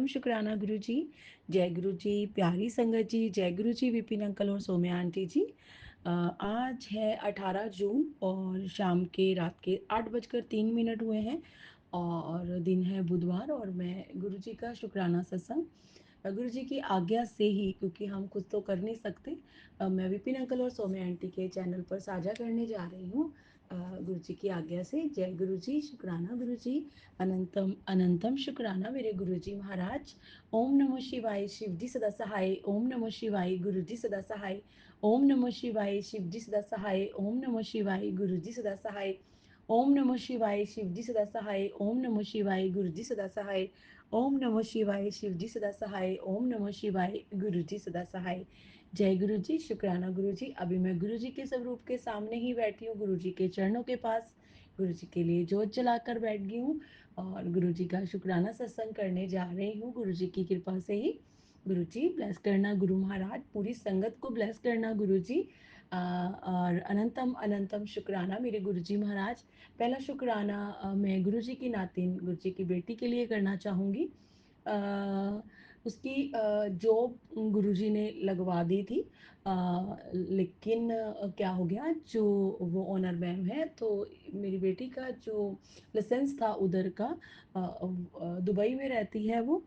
शुक्राना गुरु जी। जय गुरु जी, प्यारी संगत जी, जय गुरु जी, विपिन अंकल और सौम्या आंटी जी। आज है 18 जून और शाम के रात के 8:03 हुए हैं और दिन है बुधवार और मैं गुरु जी का शुक्राना सत्संग गुरु जी की आज्ञा से ही, क्योंकि हम कुछ तो कर नहीं सकते, मैं विपिन अंकल और सौम्या आंटी के चैनल पर साझा करने जा रही हूँ। गुरु जी की आज्ञा से। जय गुरु जी, शुक्राना गुरु जी, अनंतम अनंतम शुक्राना मेरे गुरु जी महाराज। ओम नमो शिवाय, शिव जी सदा सहाय। ओम नमो शिवाय, गुरु जी सदा सहाय। ओम नमो शिवाय, शिव जी सदा सहाय। ओम नमो शिवाय, गुरु जी सदा सहाय। ओम नमो शिवाय, शिव जी सदा सहाय। ओम नमो शिवाय, गुरु जी सदा सहाय। ओम नमो शिवाय, शिव जी सदा सहाय। ओम नमो शिवाय, गुरु जी सदा सहाय। जय गुरु जी, शुक्राना गुरु जी। अभी मैं गुरु जी के स्वरूप के सामने ही बैठी हूँ, गुरु जी के चरणों के पास। गुरु जी के लिए जोत जलाकर बैठ गई हूँ और गुरु जी का शुक्राना सत्संग करने जा रही हूँ, गुरु जी की कृपा से ही। गुरु जी ब्लेस करना, गुरु महाराज पूरी संगत को ब्लेस करना गुरु जी। और अनंतम अनंतम शुक्राना मेरे गुरु जी महाराज। पहला शुक्राना मैं गुरु जी की नातिन, गुरु जी की बेटी के लिए करना चाहूँगी। उसकी जॉब गुरुजी ने लगवा दी थी, लेकिन क्या हो गया, जो वो ओनर मैम है, तो मेरी बेटी का जो लाइसेंस था उधर का, दुबई में रहती है वो,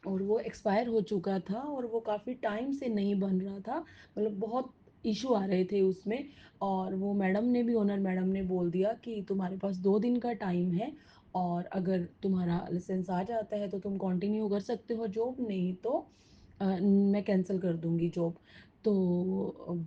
और वो एक्सपायर हो चुका था और वो काफ़ी टाइम से नहीं बन रहा था, मतलब बहुत इशू आ रहे थे उसमें। और वो मैडम ने भी, ओनर मैडम ने बोल दिया कि तुम्हारे पास 2 दिन का टाइम है और अगर तुम्हारा लाइसेंस आ जाता है तो तुम कंटिन्यू कर सकते हो जॉब, नहीं तो मैं कैंसिल कर दूंगी जॉब। तो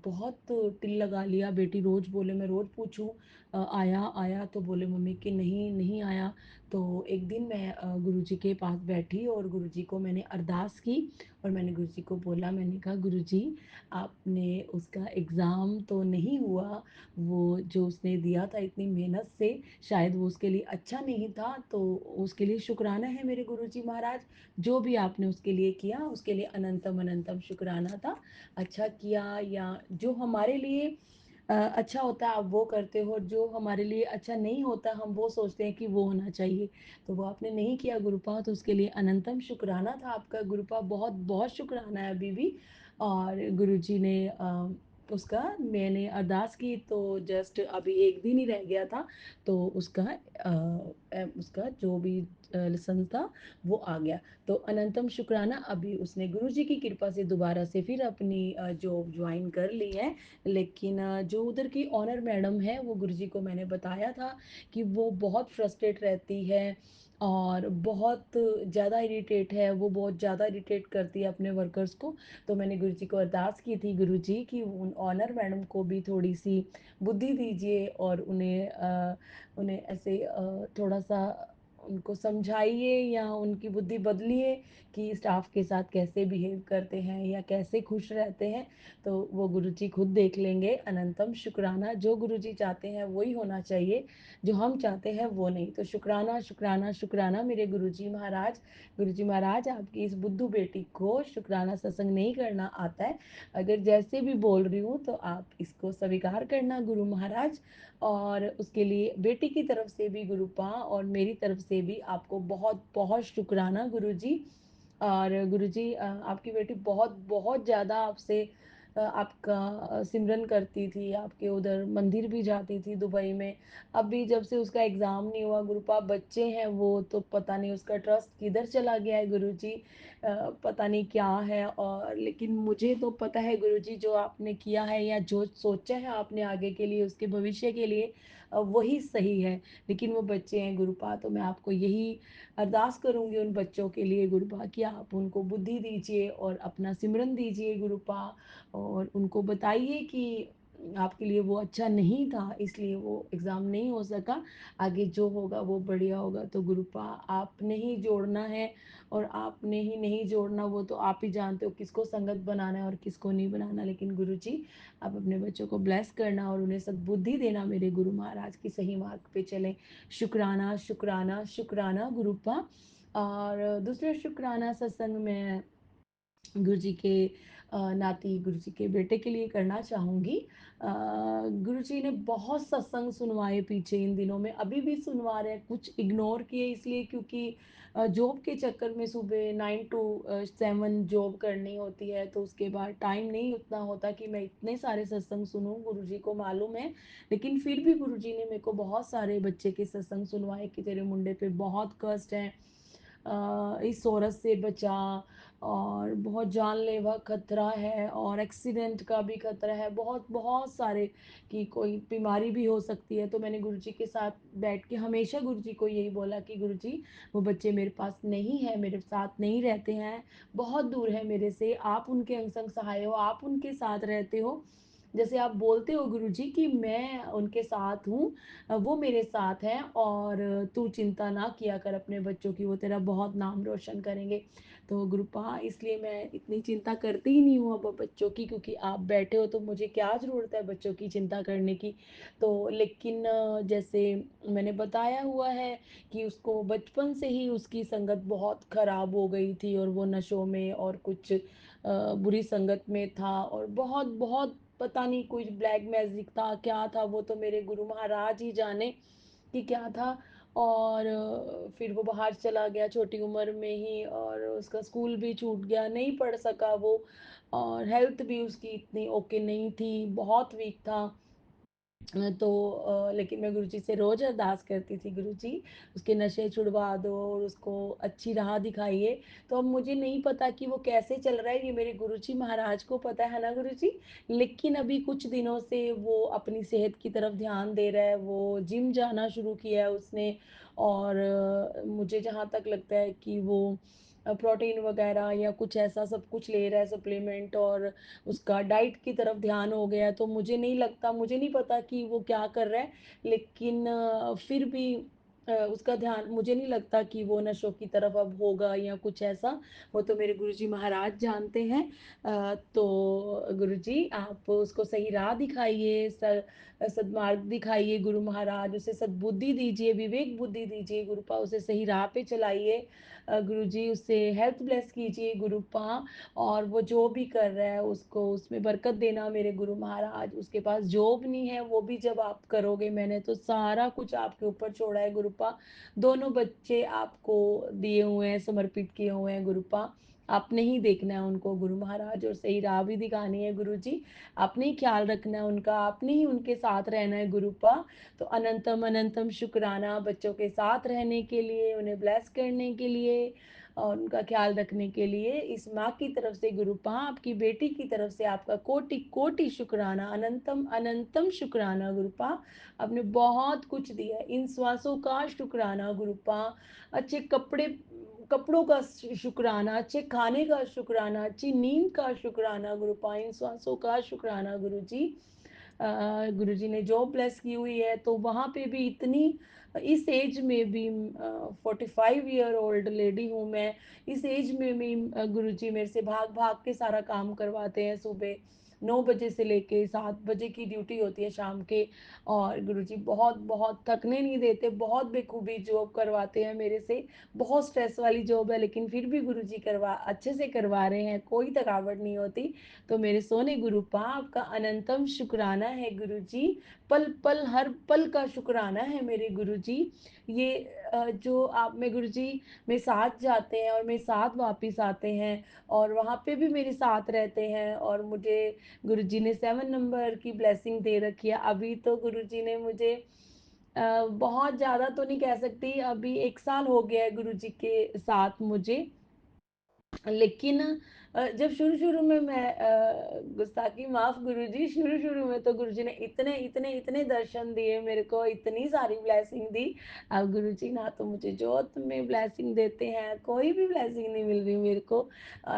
बहुत तिल लगा लिया, बेटी रोज़ बोले, मैं रोज़ पूछूं आया आया, तो बोले मम्मी कि नहीं नहीं आया। तो एक दिन मैं गुरुजी के पास बैठी और गुरुजी को मैंने अरदास की और मैंने गुरुजी को बोला, मैंने कहा गुरुजी, आपने उसका एग्ज़ाम तो नहीं हुआ, वो जो उसने दिया था इतनी मेहनत से, शायद वो उसके लिए अच्छा नहीं था, तो उसके लिए शुक्राना है मेरे गुरुजी महाराज। जो भी आपने उसके लिए किया उसके लिए अनंतम अनंतम शुक्राना था। अच्छा किया या जो हमारे लिए अच्छा होता है आप वो करते हो, जो हमारे लिए अच्छा नहीं होता हम वो सोचते हैं कि वो होना चाहिए, तो वो आपने नहीं किया गुरुपा, तो उसके लिए अनंतम शुक्राना था आपका गुरुपा, बहुत बहुत शुक्राना है अभी भी। और गुरुजी ने उसका, मैंने अरदास की तो जस्ट अभी एक दिन ही रह गया था, तो उसका जो भी लाइसेंस था वो आ गया। तो अनंतम शुक्राना, अभी उसने गुरुजी की कृपा से दोबारा से फिर अपनी जॉब ज्वाइन कर ली है। लेकिन जो उधर की ऑनर मैडम है, वो गुरुजी को मैंने बताया था कि वो बहुत फ्रस्ट्रेट रहती है और बहुत ज़्यादा इरिटेट है, वो बहुत ज़्यादा इरिटेट करती है अपने वर्कर्स को। तो मैंने गुरुजी को अरदास की थी, गुरुजी कि उन ऑनर मैडम को भी थोड़ी सी बुद्धि दीजिए और उन्हें ऐसे थोड़ा सा उनको समझाइए या उनकी बुद्धि बदलिए कि स्टाफ के साथ कैसे बिहेव करते हैं या कैसे खुश रहते हैं। तो वो गुरुजी खुद देख लेंगे। अनंतम शुक्राना, जो गुरुजी चाहते हैं वही होना चाहिए, जो हम चाहते हैं वो नहीं। तो शुक्राना शुक्राना शुक्राना मेरे गुरुजी महाराज। गुरुजी महाराज, आपकी इस बुद्धू बेटी को शुक्राना सत्संग नहीं करना आता है, अगर जैसे भी बोल रही हूँ तो आप इसको स्वीकार करना गुरु महाराज। और उसके लिए बेटी की तरफ से भी गुरुपा और मेरी तरफ से भी आपको बहुत बहुत शुक्राना गुरुजी। और गुरुजी, आपकी बेटी बहुत बहुत ज़्यादा आपसे आपका सिमरन करती थी, आपके उधर मंदिर भी जाती थी दुबई में। अभी जब से उसका एग्ज़ाम नहीं हुआ गुरुपा, बच्चे हैं वो, तो पता नहीं उसका ट्रस्ट किधर चला गया है गुरुजी, पता नहीं क्या है। और लेकिन मुझे तो पता है गुरुजी, जो आपने किया है या जो सोचा है आपने आगे के लिए, उसके भविष्य के लिए, वही सही है। लेकिन वो बच्चे हैं गुरुपा, तो मैं आपको यही अरदास करूंगी उन बच्चों के लिए गुरुपा कि आप उनको बुद्धि दीजिए और अपना सिमरन दीजिए गुरुपा, और उनको बताइए कि आपके लिए वो अच्छा नहीं था इसलिए वो एग्ज़ाम नहीं हो सका, आगे जो होगा वो बढ़िया होगा। तो गुरुपा, आपने ही जोड़ना है और आपने ही नहीं जोड़ना, वो तो आप ही जानते हो किसको संगत बनाना है और किसको नहीं बनाना। लेकिन गुरुजी, आप अपने बच्चों को ब्लेस करना और उन्हें सद्बुद्धि देना मेरे गुरु महाराज की सही मार्ग पे चलें। शुक्राना शुक्राना शुक्राना गुरुपा। और दूसरा शुक्राना सत्संग में गुरु जी के नाती गुरुजी के बेटे के लिए करना चाहूँगी। गुरुजी ने बहुत सत्संग सुनवाए पीछे इन दिनों में, अभी भी सुनवा रहे हैं, कुछ इग्नोर किए इसलिए क्योंकि जॉब के चक्कर में सुबह 9 टू 7 जॉब करनी होती है, तो उसके बाद टाइम नहीं उतना होता कि मैं इतने सारे सत्संग सुनूँ, गुरुजी को मालूम है। लेकिन फिर भी गुरुजी ने मेरे को बहुत सारे बच्चे के सत्संग सुनवाए कि तेरे मुंडे पे बहुत कष्ट है, इस औरत से बचा, और बहुत जानलेवा खतरा है, और एक्सीडेंट का भी खतरा है, बहुत बहुत सारे कि कोई बीमारी भी हो सकती है। तो मैंने गुरुजी के साथ बैठ के हमेशा गुरुजी को यही बोला कि गुरुजी, वो बच्चे मेरे पास नहीं है, मेरे साथ नहीं रहते हैं, बहुत दूर है मेरे से, आप उनके अंग संग सहाय हो, आप उनके साथ रहते हो, जैसे आप बोलते हो गुरुजी कि मैं उनके साथ हूँ, वो मेरे साथ हैं, और तू चिंता ना किया कर अपने बच्चों की, वो तेरा बहुत नाम रोशन करेंगे। तो गुरुपा इसलिए मैं इतनी चिंता करती ही नहीं हूँ अब बच्चों की, क्योंकि आप बैठे हो तो मुझे क्या ज़रूरत है बच्चों की चिंता करने की। तो लेकिन जैसे मैंने बताया हुआ है कि उसको बचपन से ही उसकी संगत बहुत खराब हो गई थी, और वो नशों में और कुछ बुरी संगत में था, और बहुत बहुत पता नहीं कुछ ब्लैक मैजिक था, क्या था वो तो मेरे गुरु महाराज ही जाने कि क्या था। और फिर वो बाहर चला गया छोटी उम्र में ही, और उसका स्कूल भी छूट गया, नहीं पढ़ सका वो, और हेल्थ भी उसकी इतनी ओके नहीं थी, बहुत वीक था। तो लेकिन मैं गुरुजी से रोज़ अरदास करती थी, गुरुजी उसके नशे छुड़वा दो और उसको अच्छी राह दिखाइए। तो अब मुझे नहीं पता कि वो कैसे चल रहा है, ये मेरे गुरुजी महाराज को पता है ना गुरुजी। लेकिन अभी कुछ दिनों से वो अपनी सेहत की तरफ ध्यान दे रहा है, वो जिम जाना शुरू किया है उसने, और मुझे जहाँ तक लगता है कि वो प्रोटीन वगैरह या कुछ ऐसा सब कुछ ले रहा है सप्लीमेंट, और उसका डाइट की तरफ ध्यान हो गया है। तो मुझे नहीं लगता, मुझे नहीं पता कि वो क्या कर रहा है, लेकिन फिर भी उसका ध्यान, मुझे नहीं लगता कि वो नशों की तरफ अब होगा या कुछ ऐसा। वो तो मेरे गुरुजी महाराज जानते हैं। तो गुरुजी आप उसको सही राह दिखाइए, सद्मार्ग दिखाइए गुरु महाराज, उसे सद्बुद्धि दीजिए, विवेक बुद्धि दीजिए गुरुपा, उसे सही राह पे चलाइए। गुरुजी उससे हेल्थ ब्लेस कीजिए गुरुपा, और वो जो भी कर रहा है उसको उसमें बरकत देना मेरे गुरु महाराज। उसके पास जॉब नहीं है, वो भी जब आप करोगे, मैंने तो सारा कुछ आपके ऊपर छोड़ा है गुरुपा, दोनों बच्चे आपको दिए हुए हैं, समर्पित किए हुए हैं गुरुपा, आपने ही देखना है उनको गुरु महाराज, और सही राह भी दिखानी है गुरु जी, आपने ही ख्याल रखना है उनका, आपने ही उनके साथ रहना है गुरुपा। तो अनंतम अनंतम शुक्राना बच्चों के साथ रहने के लिए, उन्हें ब्लेस करने के लिए, और उनका ख्याल रखने के लिए। इस माँ की तरफ से गुरुपा, आपकी बेटी की तरफ से आपका कोटि कोटि शुक्राना, अनंतम अनंतम शुक्राना गुरुपा। आपने बहुत कुछ दिया है, इन श्वासों का शुक्राना गुरुपा, अच्छे कपड़े, कपड़ों का शुक्राना, अच्छे खाने का शुक्राना, अच्छी नींद का शुक्राना गुरुपा, इन श्वासों का शुक्राना गुरुजी। गुरुजी ने जॉब ब्लेस की हुई है, तो वहाँ पे भी इतनी, इस एज में भी 45 ईयर ओल्ड लेडी हूँ मैं, इस एज में भी गुरुजी मेरे से भाग भाग के सारा काम करवाते हैं, सुबह 9 बजे से लेके 7 बजे की ड्यूटी होती है शाम के। और गुरुजी बहुत बहुत थकने नहीं देते, बहुत बेखूबी जॉब करवाते हैं मेरे से, बहुत स्ट्रेस वाली जॉब है, लेकिन फिर भी गुरुजी करवा अच्छे से करवा रहे हैं, कोई थकावट नहीं होती। तो मेरे सोने गुरुपा, आपका अनंतम शुक्राना है गुरुजी, पल पल हर पल का शुक्राना है मेरे गुरुजी। ये जो आप में गुरुजी मेरे साथ जाते हैं और मेरे साथ वापिस आते हैं, और वहाँ पे भी मेरे साथ रहते हैं, और मुझे गुरुजी ने 7 नंबर की ब्लेसिंग दे रखी है। अभी तो गुरुजी ने मुझे बहुत ज़्यादा तो नहीं कह सकती, अभी 1 साल हो गया है गुरुजी के साथ मुझे। लेकिन जब शुरू शुरू में मैं गुस्ताखी माफ गुरुजी, शुरू शुरू में तो गुरुजी ने इतने इतने इतने दर्शन दिए मेरे को, इतनी सारी ब्लेसिंग दी। अब गुरुजी ना तो मुझे जोत में ब्लेसिंग देते हैं, कोई भी ब्लेसिंग नहीं मिल रही मेरे को,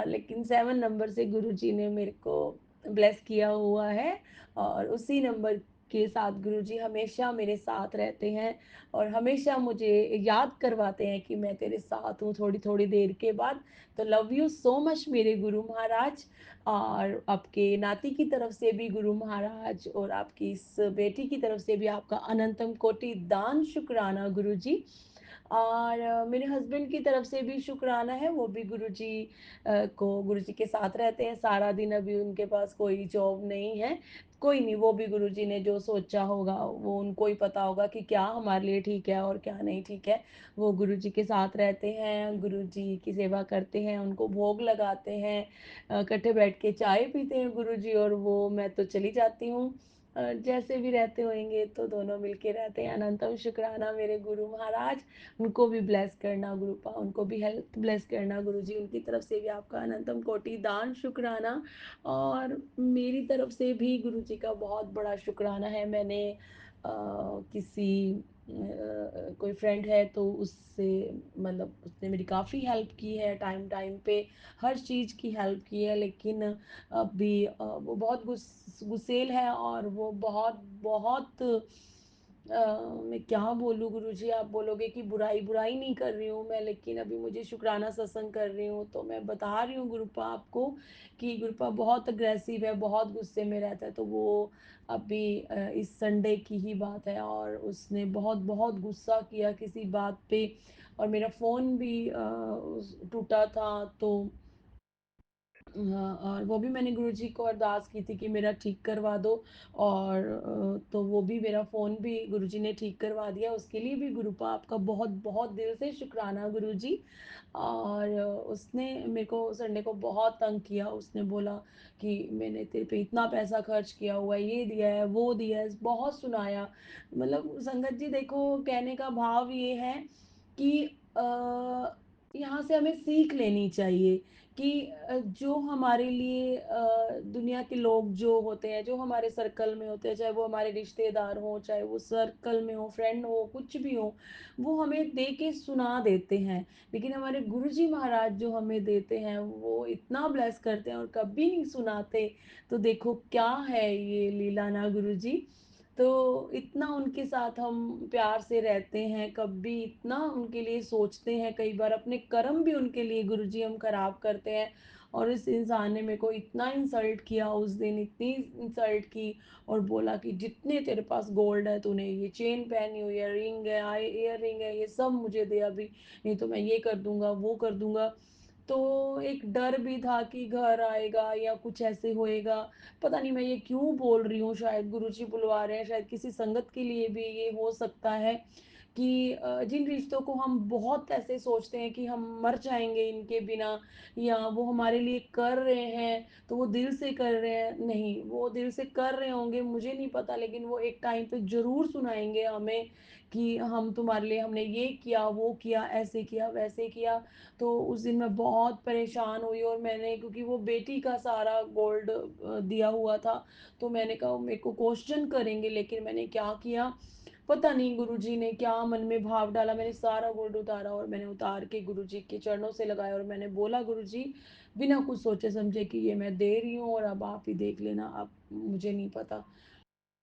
लेकिन 7 नंबर से गुरुजी ने मेरे को ब्लेस किया हुआ है, और उसी नंबर के साथ गुरुजी हमेशा मेरे साथ रहते हैं, और हमेशा मुझे याद करवाते हैं कि मैं तेरे साथ हूँ थोड़ी थोड़ी देर के बाद। तो लव यू सो मच मेरे गुरु महाराज, और आपके नाती की तरफ से भी गुरु महाराज, और आपकी इस बेटी की तरफ से भी आपका अनंतम कोटि दान शुक्राना गुरु जी। और मेरे हस्बैंड की तरफ से भी शुक्राना है, वो भी गुरुजी को गुरुजी के साथ रहते हैं सारा दिन। अभी उनके पास कोई जॉब नहीं है। कोई नहीं, वो भी गुरुजी ने जो सोचा होगा वो उनको ही पता होगा कि क्या हमारे लिए ठीक है और क्या नहीं ठीक है। वो गुरुजी के साथ रहते हैं, गुरुजी की सेवा करते हैं, उनको भोग लगाते हैं, इकट्ठे बैठ के चाय पीते हैं गुरुजी और वो, मैं तो चली जाती हूँ। जैसे भी रहते होंगे तो दोनों मिलके रहते हैं। अनंतम शुक्राना मेरे गुरु महाराज, उनको भी ब्लेस करना गुरुपा, उनको भी हेल्थ ब्लेस करना गुरुजी, उनकी तरफ से भी आपका अनंतम कोटि दान शुक्राना। और मेरी तरफ से भी गुरुजी का बहुत बड़ा शुक्राना है। मैंने किसी कोई फ्रेंड है तो उससे, मतलब उसने मेरी काफ़ी हेल्प की है, टाइम टाइम पे हर चीज़ की हेल्प की है। लेकिन अभी वो बहुत गुस्सेल है और वो बहुत बहुत मैं क्या बोलूँ गुरुजी, आप बोलोगे कि बुराई बुराई नहीं कर रही हूँ मैं, लेकिन अभी मुझे शुक्राना सत्संग कर रही हूँ तो मैं बता रही हूँ गुरुपा आपको कि गुरुपा बहुत अग्रेसिव है, बहुत गुस्से में रहता है। तो वो अभी इस संडे की ही बात है और उसने बहुत बहुत गुस्सा किया किसी बात पे, और मेरा फ़ोन भी टूटा था। तो हाँ, और वो भी मैंने गुरुजी को अरदास की थी कि मेरा ठीक करवा दो। और तो वो भी मेरा फ़ोन भी गुरुजी ने ठीक करवा दिया, उसके लिए भी गुरुपा आपका बहुत बहुत दिल से शुक्राना गुरुजी। और उसने मेरे को संडे को बहुत तंग किया, उसने बोला कि मैंने तेरे पे इतना पैसा खर्च किया हुआ है, ये दिया है वो दिया है, बहुत सुनाया। मतलब संगत जी देखो, कहने का भाव ये है कि यहाँ से हमें सीख लेनी चाहिए कि जो हमारे लिए दुनिया के लोग जो होते हैं, जो हमारे सर्कल में होते हैं, चाहे वो हमारे रिश्तेदार हों, चाहे वो सर्कल में हो, फ्रेंड हो, कुछ भी हो, वो हमें दे के सुना देते हैं। लेकिन हमारे गुरुजी महाराज जो हमें देते हैं वो इतना ब्लेस करते हैं और कभी नहीं सुनाते। तो देखो क्या है ये लीला ना गुरुजी। तो इतना उनके साथ हम प्यार से रहते हैं, कभी इतना उनके लिए सोचते हैं, कई बार अपने कर्म भी उनके लिए गुरुजी हम खराब करते हैं। और इस इंसान ने मेरे को इतना इंसल्ट किया उस दिन, इतनी इंसल्ट की, और बोला कि जितने तेरे पास गोल्ड है, तूने ये चेन पहनी हुई है, रिंग है, आई ईयर रिंग है, ये सब मुझे दे अभी, नहीं तो मैं ये कर दूंगा वो कर दूंगा। तो एक डर भी था कि घर आएगा या कुछ ऐसे होएगा। पता नहीं मैं ये क्यों बोल रही हूँ, शायद गुरुजी बुलवा रहे हैं, शायद किसी संगत के लिए भी ये हो सकता है कि जिन रिश्तों को हम बहुत ऐसे सोचते हैं कि हम मर जाएंगे इनके बिना, या वो हमारे लिए कर रहे हैं तो वो दिल से कर रहे हैं, नहीं वो दिल से कर रहे होंगे मुझे नहीं पता, लेकिन वो एक टाइम पे जरूर सुनाएंगे हमें कि हम तुम्हारे लिए, हमने ये किया वो किया, ऐसे किया वैसे किया। तो उस दिन मैं बहुत परेशान हुई, और मैंने, क्योंकि वो बेटी का सारा गोल्ड दिया हुआ था, तो मैंने कहा मेरे को क्वेश्चन करेंगे, लेकिन मैंने क्या किया पता नहीं गुरुजी ने क्या मन में भाव डाला, मैंने सारा गोल्ड उतारा और मैंने उतार के गुरुजी के चरणों से लगाया और मैंने बोला गुरुजी, बिना कुछ सोचे समझे कि ये मैं दे रही हूँ और अब आप ही देख लेना, अब मुझे नहीं पता।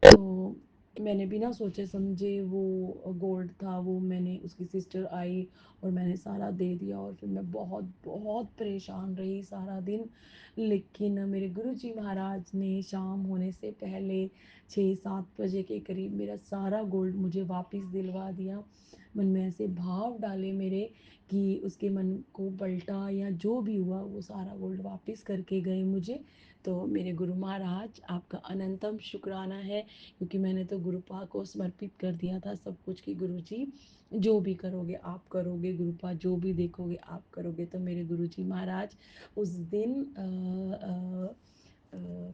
तो मैंने बिना सोचे समझे, वो गोल्ड था वो, मैंने, उसकी सिस्टर आई और मैंने सारा दे दिया, और फिर मैं बहुत बहुत परेशान रही सारा दिन। लेकिन मेरे गुरुजी महाराज ने शाम होने से पहले 6-7 बजे के करीब मेरा सारा गोल्ड मुझे वापस दिलवा दिया। मन में ऐसे भाव डाले मेरे कि उसके मन को पलटा या जो भी हुआ, वो सारा गोल्ड वापस करके गए मुझे। तो मेरे गुरु महाराज आपका अनंतम शुक्राना है, क्योंकि मैंने तो गुरुपा को समर्पित कर दिया था सब कुछ कि गुरुजी जो भी करोगे आप करोगे, गुरुपा जो भी देखोगे आप करोगे। तो मेरे गुरुजी महाराज उस दिन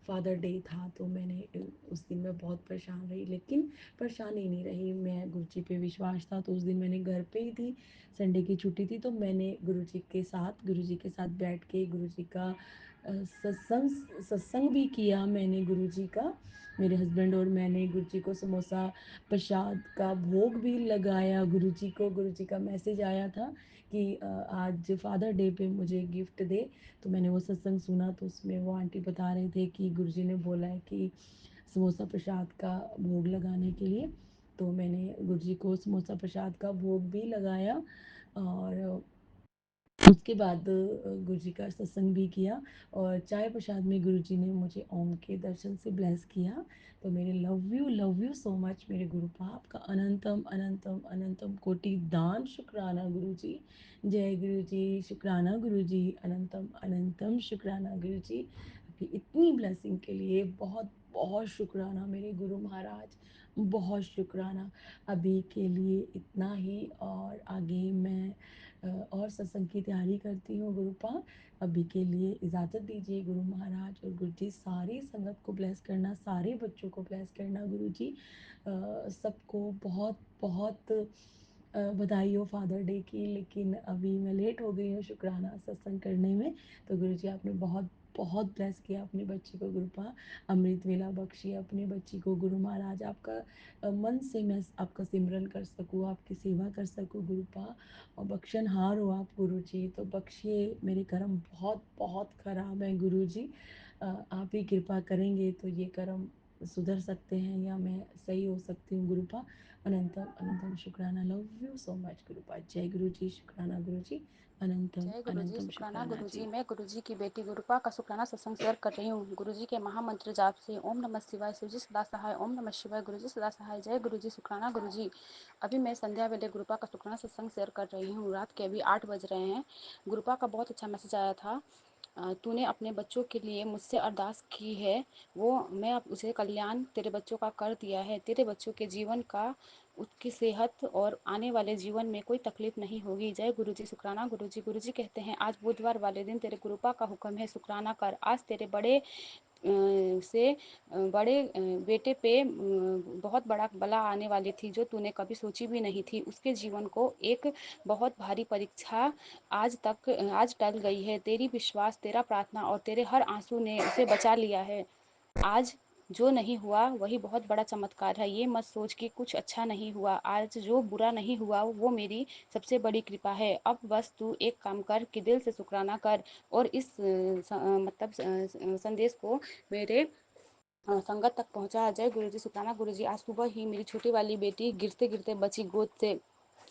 फादर डे था, तो मैंने उस दिन मैं बहुत परेशान रही, लेकिन परेशान ही नहीं रही, मैं गुरुजी पे विश्वास था, तो उस दिन मैंने घर पे ही थी, संडे की छुट्टी थी, तो मैंने गुरुजी के साथ बैठ के गुरुजी का सत्संग सत्संग भी किया मैंने गुरुजी का। मेरे हस्बैंड और मैंने गुरुजी को समोसा प्रसाद का भोग भी लगाया गुरुजी को। गुरुजी का मैसेज आया था कि आज फादर डे पे मुझे गिफ्ट दे। तो मैंने वो सत्संग सुना, तो उसमें वो आंटी बता रहे थे कि गुरुजी ने बोला है कि समोसा प्रसाद का भोग लगाने के लिए। तो मैंने गुरुजी को समोसा प्रसाद का भोग भी लगाया। और उसके बाद गुरुजी का सत्संग भी किया और चाय प्रसाद में गुरुजी ने मुझे ओम के दर्शन से ब्लेस किया। तो मेरे लव यू सो मच मेरे गुरुपा, आपका अनंतम अनंतम अनंतम कोटि दान शुक्राना गुरुजी। जय गुरुजी, शुक्राना गुरुजी, अनंतम अनंतम शुक्राना गुरुजी। आपकी इतनी ब्लेसिंग के लिए बहुत बहुत शुक्राना मेरे गुरु महाराज, बहुत शुक्राना। अभी के लिए इतना ही, और आगे मैं और सत्संग की तैयारी करती हूँ गुरुपा। अभी के लिए इजाज़त दीजिए गुरु महाराज, और गुरु जी सारी संगत को ब्लेस करना, सारे बच्चों को ब्लेस करना गुरु जी। सबको बहुत बहुत बधाई हो फादर डे की, लेकिन अभी मैं लेट हो गई हूँ शुक्राना सत्संग करने में। तो गुरु जी आपने बहुत बहुत ब्लेस किया अपने बच्चे को गुरुपा, अमृत वेला बख्शी अपने बच्ची को गुरु महाराज। आपका मन से मैं आपका सिमरन कर सकूँ, आपकी सेवा कर सकूँ गुरुपा, और बख्शनहार हो आप गुरु जी, तो बख्शिए। मेरे कर्म बहुत बहुत खराब हैं गुरु जी, आप ही कृपा करेंगे तो ये कर्म सुधर सकते हैं या मैं सही हो सकती हूँ गुरुपा। अनंतम अनंतम शुक्राना, लव यू सो मच गुरुपा। जय गुरु जी, शुक्राना गुरु जी, अनंतम जय गुरुजी, अनंतम शुक्राना शुक्राना गुरुजी। जी। मैं गुरुजी की बेटी गुरुपा का शुक्राना सत्संग शेयर कर रही हूँ। गुरुजी के महामंत्र जाप से ओम नमः शिवाय, शिवजी सदा सहाय, ओम नमः शिवाय, गुरुजी सदा सहाय। जय गुरुजी, शुक्राना गुरुजी। अभी मैं संध्या वेले गुरुपा का शुक्राना सत्संग शेयर कर रही हूँ। रात के अभी 8 बज रहे हैं। गुरुपा का बहुत अच्छा मैसेज आया था। तूने अपने बच्चों के लिए मुझसे अरदास की है, वो मैं अब उसे कल्याण तेरे बच्चों का कर दिया है। तेरे बच्चों के जीवन का, उसकी सेहत और आने वाले जीवन में कोई तकलीफ नहीं होगी। जय गुरुजी, शुक्राना गुरुजी। गुरुजी कहते हैं आज बुधवार वाले दिन तेरे गुरुपा का हुक्म है शुक्राना कर। आज तेरे बड़े से बड़े बेटे पे बहुत बड़ा बला आने वाली थी जो तूने कभी सोची भी नहीं थी। उसके जीवन को एक बहुत भारी परीक्षा आज टल गई है। तेरी विश्वास, तेरा प्रार्थना और तेरे हर आंसू ने उसे बचा लिया है। आज जो नहीं हुआ वही बहुत बड़ा चमत्कार है। ये मत सोच कि कुछ अच्छा नहीं हुआ। आज जो बुरा नहीं हुआ वो मेरी सबसे बड़ी कृपा है। अब बस तू एक काम कर कि दिल से शुक्राना कर और इस संदेश को मेरे संगत तक पहुंचा। जय गुरुजी, शुक्राना गुरुजी। आज सुबह ही मेरी छोटी वाली बेटी गिरते गिरते बची गोद से।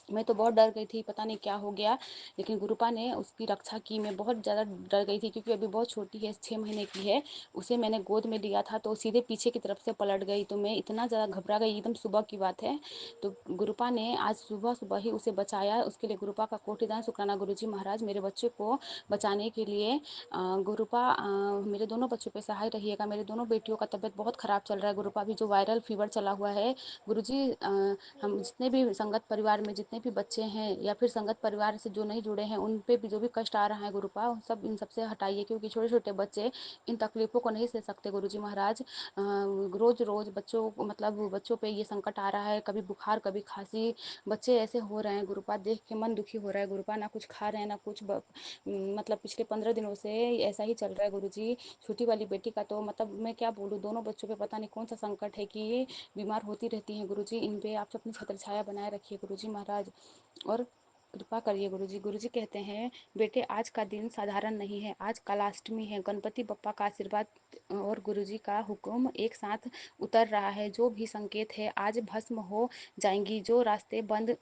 मैं तो बहुत डर गई थी, पता नहीं क्या हो गया, लेकिन गुरुपा ने उसकी रक्षा की। मैं बहुत ज़्यादा डर गई थी क्योंकि अभी बहुत छोटी है, 6 महीने की है। उसे मैंने गोद में लिया था तो सीधे पीछे की तरफ से पलट गई, तो मैं इतना ज़्यादा घबरा गई। एकदम सुबह की बात है। तो गुरुपा ने आज सुबह सुबह ही उसे बचाया। उसके लिए गुरुपा का कोटिदान शुक्राना गुरुजी महाराज। मेरे बच्चे को बचाने के लिए गुरुपा मेरे दोनों बच्चों पे सहाय रहिएगा। मेरे दोनों बेटियों का तबीयत बहुत ख़राब चल रहा है। गुरुपा भी जो वायरल फीवर चला हुआ है गुरुजी, हम जितने भी संगत परिवार में जितने भी बच्चे हैं या फिर संगत परिवार से जो नहीं जुड़े हैं उन पे भी जो भी कष्ट आ रहा है गुरुपा, सब इन सबसे हटाइए क्योंकि छोटे छोटे बच्चे इन तकलीफ़ों को नहीं सह सकते गुरुजी महाराज। रोज़ रोज़ बच्चों को मतलब बच्चों पे ये संकट आ रहा है, कभी बुखार कभी खांसी, बच्चे ऐसे हो रहे हैं गुरुपा, देख के मन दुखी हो रहा है गुरुपा। ना कुछ खा रहे हैं ना कुछ मतलब पिछले 15 दिनों से ऐसा ही चल रहा है गुरुजी। छोटी वाली बेटी का तो मतलब मैं क्या बोलूँ, दोनों बच्चों पे पता नहीं कौन सा संकट है कि ये बीमार होती रहती हैं गुरुजी। इन पे आप अपनी छत्र छाया बनाए रखिए गुरुजी महाराज और कृपा करिए गुरुजी। गुरुजी कहते हैं बेटे आज का दिन साधारण नहीं है, आज कलाष्टमी है। गणपति बप्पा का आशीर्वाद और गुरुजी का हुक्म एक साथ उतर रहा है। जो भी संकेत है आज भस्म हो जाएंगी, जो रास्ते बंद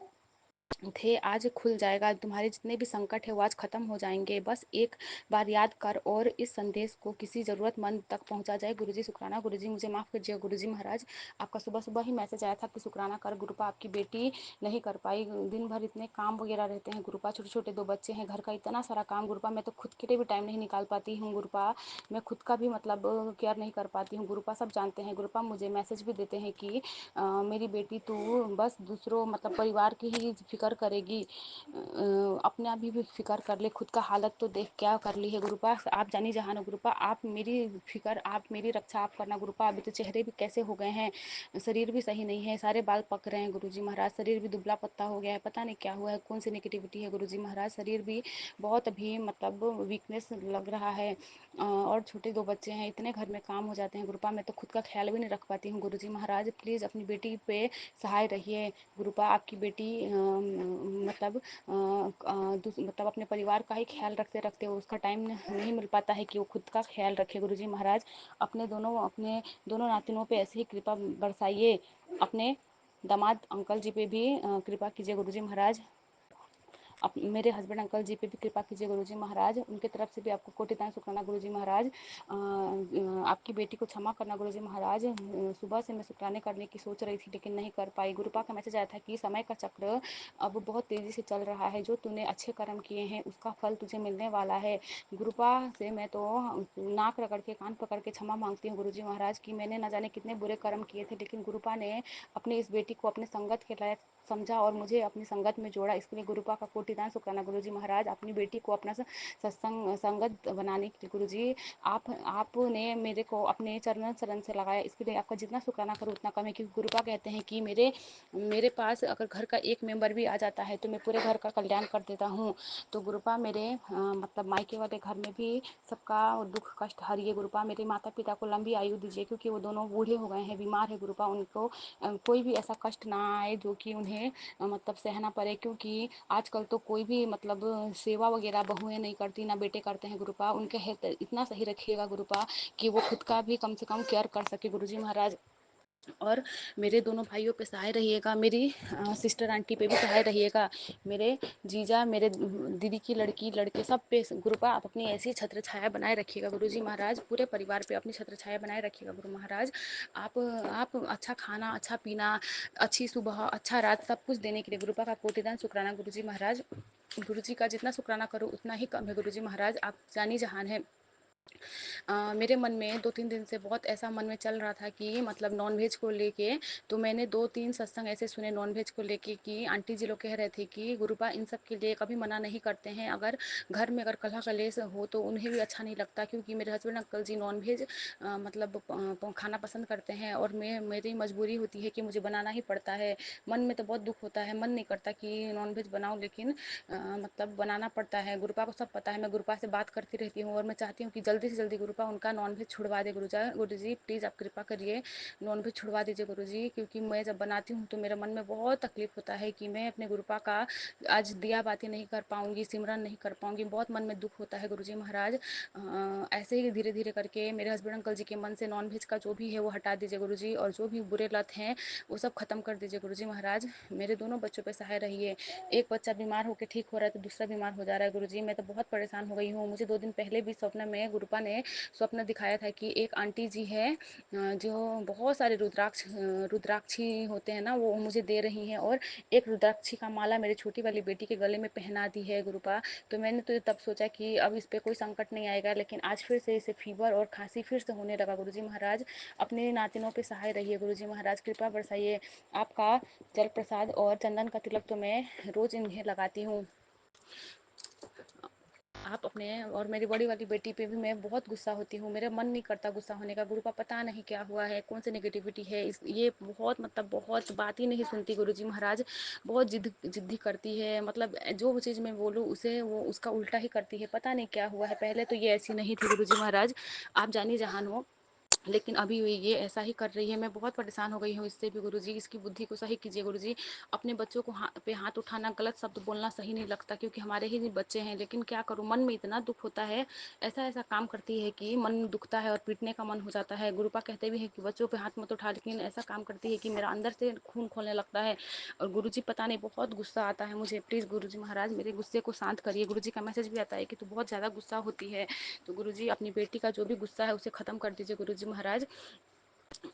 थे आज खुल जाएगा, तुम्हारे जितने भी संकट है वो आज खत्म हो जाएंगे। बस एक बार याद कर और इस संदेश को किसी ज़रूरतमंद तक पहुंचा जाए। गुरुजी, शुक्राना गुरुजी। मुझे माफ़ कीजिए गुरुजी महाराज, आपका सुबह सुबह ही मैसेज आया था कि शुक्राना कर। गुरुपा आपकी बेटी नहीं कर पाई, दिन भर इतने काम वगैरह रहते हैं गुरुपा, छोटे छोटे 2 बच्चे हैं, घर का इतना सारा काम गुरुपा, मैं तो खुद के लिए भी टाइम नहीं निकाल पाती हूँ गुरुपा। मैं खुद का भी मतलब केयर नहीं कर पाती हूँ गुरुपा, सब जानते हैं गुरुपा। मुझे मैसेज भी देते हैं कि मेरी बेटी तू बस दूसरों मतलब परिवार की ही फिक्र करेगी, अपना भी फिक्र कर ले, खुद का हालत तो देख क्या कर ली है गुरुपा। आप जानी जहान गुरुपा, आप मेरी फिक्र, आप मेरी रक्षा आप करना गुरुपा। अभी तो चेहरे भी कैसे हो गए हैं, शरीर भी सही नहीं है, सारे बाल पक रहे हैं गुरुजी महाराज, शरीर भी दुबला पत्ता हो गया है, पता नहीं क्या हुआ है, कौन सी नेगेटिविटी है गुरुजी महाराज। शरीर भी बहुत अभी मतलब वीकनेस लग रहा है और छोटे 2 बच्चे हैं, इतने घर में काम हो जाते हैं गुरुपा, मैं तो खुद का ख्याल भी नहीं रख पाती हूँ गुरुजी महाराज। प्लीज़ अपनी बेटी पे सहाय रहिए गुरुपा। आपकी बेटी मतलब अपने परिवार का ही ख्याल रखते रखते उसका टाइम नहीं मिल पाता है कि वो खुद का ख्याल रखे गुरुजी महाराज। अपने दोनों नातिनों पे ऐसे ही कृपा बरसाइए। अपने दामाद अंकल जी पे भी कृपा कीजिए गुरुजी महाराज। मेरे हस्बैंड अंकल जी पे भी कृपा कीजिए गुरुजी महाराज, उनके तरफ से भी आपको कोटितान शुक्राना गुरुजी महाराज। आपकी बेटी को क्षमा करना गुरुजी महाराज। सुबह से मैं शुक्राने करने की सोच रही थी लेकिन नहीं कर पाई। गुरुपा का मैसेज आया था कि समय का चक्र अब बहुत तेजी से चल रहा है, जो तूने अच्छे कर्म किए हैं उसका फल तुझे मिलने वाला है। गुरुपा से मैं तो नाक रगड़ के कान पकड़ के क्षमा मांगती हूँ गुरुजी महाराज कि मैंने न जाने कितने बुरे कर्म किए थे, लेकिन गुरुपा ने अपनी इस बेटी को अपने संगत के लायक समझा और मुझे अपनी संगत में जोड़ा। इसके लिए गुरुपा का कोटिदान शुक्राना गुरुजी महाराज। अपनी बेटी को अपना सत्संग संगत बनाने के लिए गुरुजी आपने मेरे को अपने चरण शरण से लगाया, इसके लिए आपका जितना शुक्राना करूँ उतना कम है। क्योंकि गुरुपा कहते हैं कि मेरे पास अगर घर का एक मेंबर भी आ जाता है तो मैं पूरे घर का कल्याण कर देता हूँ। तो गुरुपा मेरे मतलब मायके वाले घर में भी सबका दुख कष्ट हरिए। गुरुपा मेरे माता पिता को लंबी आयु दीजिए, क्योंकि वो दोनों बूढ़े हो गए हैं, बीमार है। गुरुपा उनको कोई भी ऐसा कष्ट ना आए जो कि उन्हें मतलब सहना पड़े, क्योंकि आजकल तो कोई भी मतलब सेवा वगैरह बहुएं नहीं करती, ना बेटे करते हैं। गुरुपा उनके हेल्थ इतना सही रखिएगा गुरुपा कि वो खुद का भी कम से कम केयर कर सके गुरुजी महाराज। और मेरे दोनों भाइयों पे सहाय रहिएगा, मेरी सिस्टर आंटी पे भी सहाय रहिएगा, मेरे जीजा, मेरे दीदी की लड़की लड़के सब पे। गुरुपा आप अपनी ऐसी छत्र छाया बनाए रखिएगा गुरुजी महाराज। पूरे परिवार पे अपनी छत्र छाया बनाए रखिएगा गुरु महाराज। आप अच्छा खाना, अच्छा पीना, अच्छी सुबह, अच्छा रात सब कुछ देने के लिए गुरुपा का कोटिदान शुक्राना गुरुजी महाराज। गुरुजी का जितना शुक्राना करो उतना ही कम है गुरुजी महाराज। आप जानी जहान है। मेरे मन में 2-3 दिन से बहुत ऐसा मन में चल रहा था कि मतलब नॉनवेज को लेके, तो मैंने 2-3 सत्संग ऐसे सुने नॉनवेज को लेके कि आंटी जी लोग कह रहे थे कि गुरुपा इन सब के लिए कभी मना नहीं करते हैं, अगर घर में अगर कलह कलेश हो तो उन्हें भी अच्छा नहीं लगता। क्योंकि मेरे हस्बैंड अंकल जी नॉनवेज मतलब खाना पसंद करते हैं और मेरी मजबूरी होती है कि मुझे बनाना ही पड़ता है। मन में तो बहुत दुख होता है, मन नहीं करता कि नॉनवेज बनाऊं, लेकिन मतलब बनाना पड़ता है। गुरुपा को सब पता है, मैं गुरुपा से बात करती रहती हूँ और मैं चाहती हूँ कि जल्दी से जल्दी गुरुपा उनका नॉनवेज छुड़वा दे। गुरुजी प्लीज़ आप कृपा करिए, नॉनवेज छुड़वा दीजिए गुरुजी। क्योंकि मैं जब बनाती हूँ तो मेरे मन में बहुत तकलीफ होता है कि मैं अपने गुरुपा का आज दिया बातें नहीं कर पाऊंगी, सिमरन नहीं कर पाऊंगी, बहुत मन में दुख होता है गुरुजी महाराज। ऐसे ही धीरे धीरे करके मेरे हस्बैंड अंकल जी के मन से नॉनवेज का जो भी है वो हटा दीजिए गुरुजी, और जो भी बुरे लत हैं वो सब खत्म कर दीजिए गुरुजी महाराज। मेरे दोनों बच्चों पे सहाय रहिए। एक बच्चा बीमार होकर ठीक हो रहा है तो दूसरा बीमार हो जा रहा है गुरुजी। मैं तो बहुत परेशान हो गई हूँ। मुझे 2 दिन पहले भी स्वप्न में गुरुपा ने स्वप्न दिखाया था कि एक आंटी जी है जो बहुत सारे रुद्राक्षी होते हैं ना, वो मुझे दे रही हैं, और एक रुद्राक्षी का माला मेरी छोटी वाली बेटी के गले में पहना दी है गुरुपा। तो मैंने तो तब सोचा कि अब इस पे कोई संकट नहीं आएगा, लेकिन आज फिर से इसे फीवर और खांसी फिर से होने लगा गुरुजी महाराज। अपने नातिनों पे सहाय रहिए गुरुजी महाराज, कृपा बरसाइए। आपका जल प्रसाद और चंदन का तिलक तो मैं रोज इन्हें लगाती हूँ। आप अपने और मेरी बड़ी वाली बेटी पे भी मैं बहुत गुस्सा होती हूँ, मेरा मन नहीं करता गुस्सा होने का। गुरुपा पता नहीं क्या हुआ है, कौन सी नेगेटिविटी है, ये बहुत मतलब बहुत बात ही नहीं सुनती गुरुजी महाराज। बहुत जिद्दी करती है, मतलब जो चीज़ मैं बोलूँ उसे वो उसका उल्टा ही करती है। पता नहीं क्या हुआ है, पहले तो ये ऐसी नहीं थी गुरुजी महाराज, आप जानी जहान हो, लेकिन अभी ये ऐसा ही कर रही है। मैं बहुत परेशान हो गई हूँ इससे भी गुरुजी। इसकी बुद्धि को सही कीजिए गुरुजी। अपने बच्चों को पे हाथ उठाना, गलत शब्द बोलना सही नहीं लगता, क्योंकि हमारे ही बच्चे हैं। लेकिन क्या करूँ, मन में इतना दुख होता है, ऐसा ऐसा काम करती है कि मन दुखता है और पीटने का मन हो जाता है। गुरुपा कहते भी है कि बच्चों पे हाथ मत उठा, लेकिन ऐसा काम करती है कि मेरा अंदर से खून खोलने लगता है। और गुरुजी पता नहीं बहुत गुस्सा आता है मुझे। प्लीज़ गुरुजी महाराज मेरे गुस्से को शांत करिए। गुरुजी का मैसेज भी आता है कि तू बहुत ज़्यादा गुस्सा होती है, तो गुरुजी अपनी बेटी का जो भी गुस्सा है उसे ख़त्म कर दीजिए गुरुजी महाराज।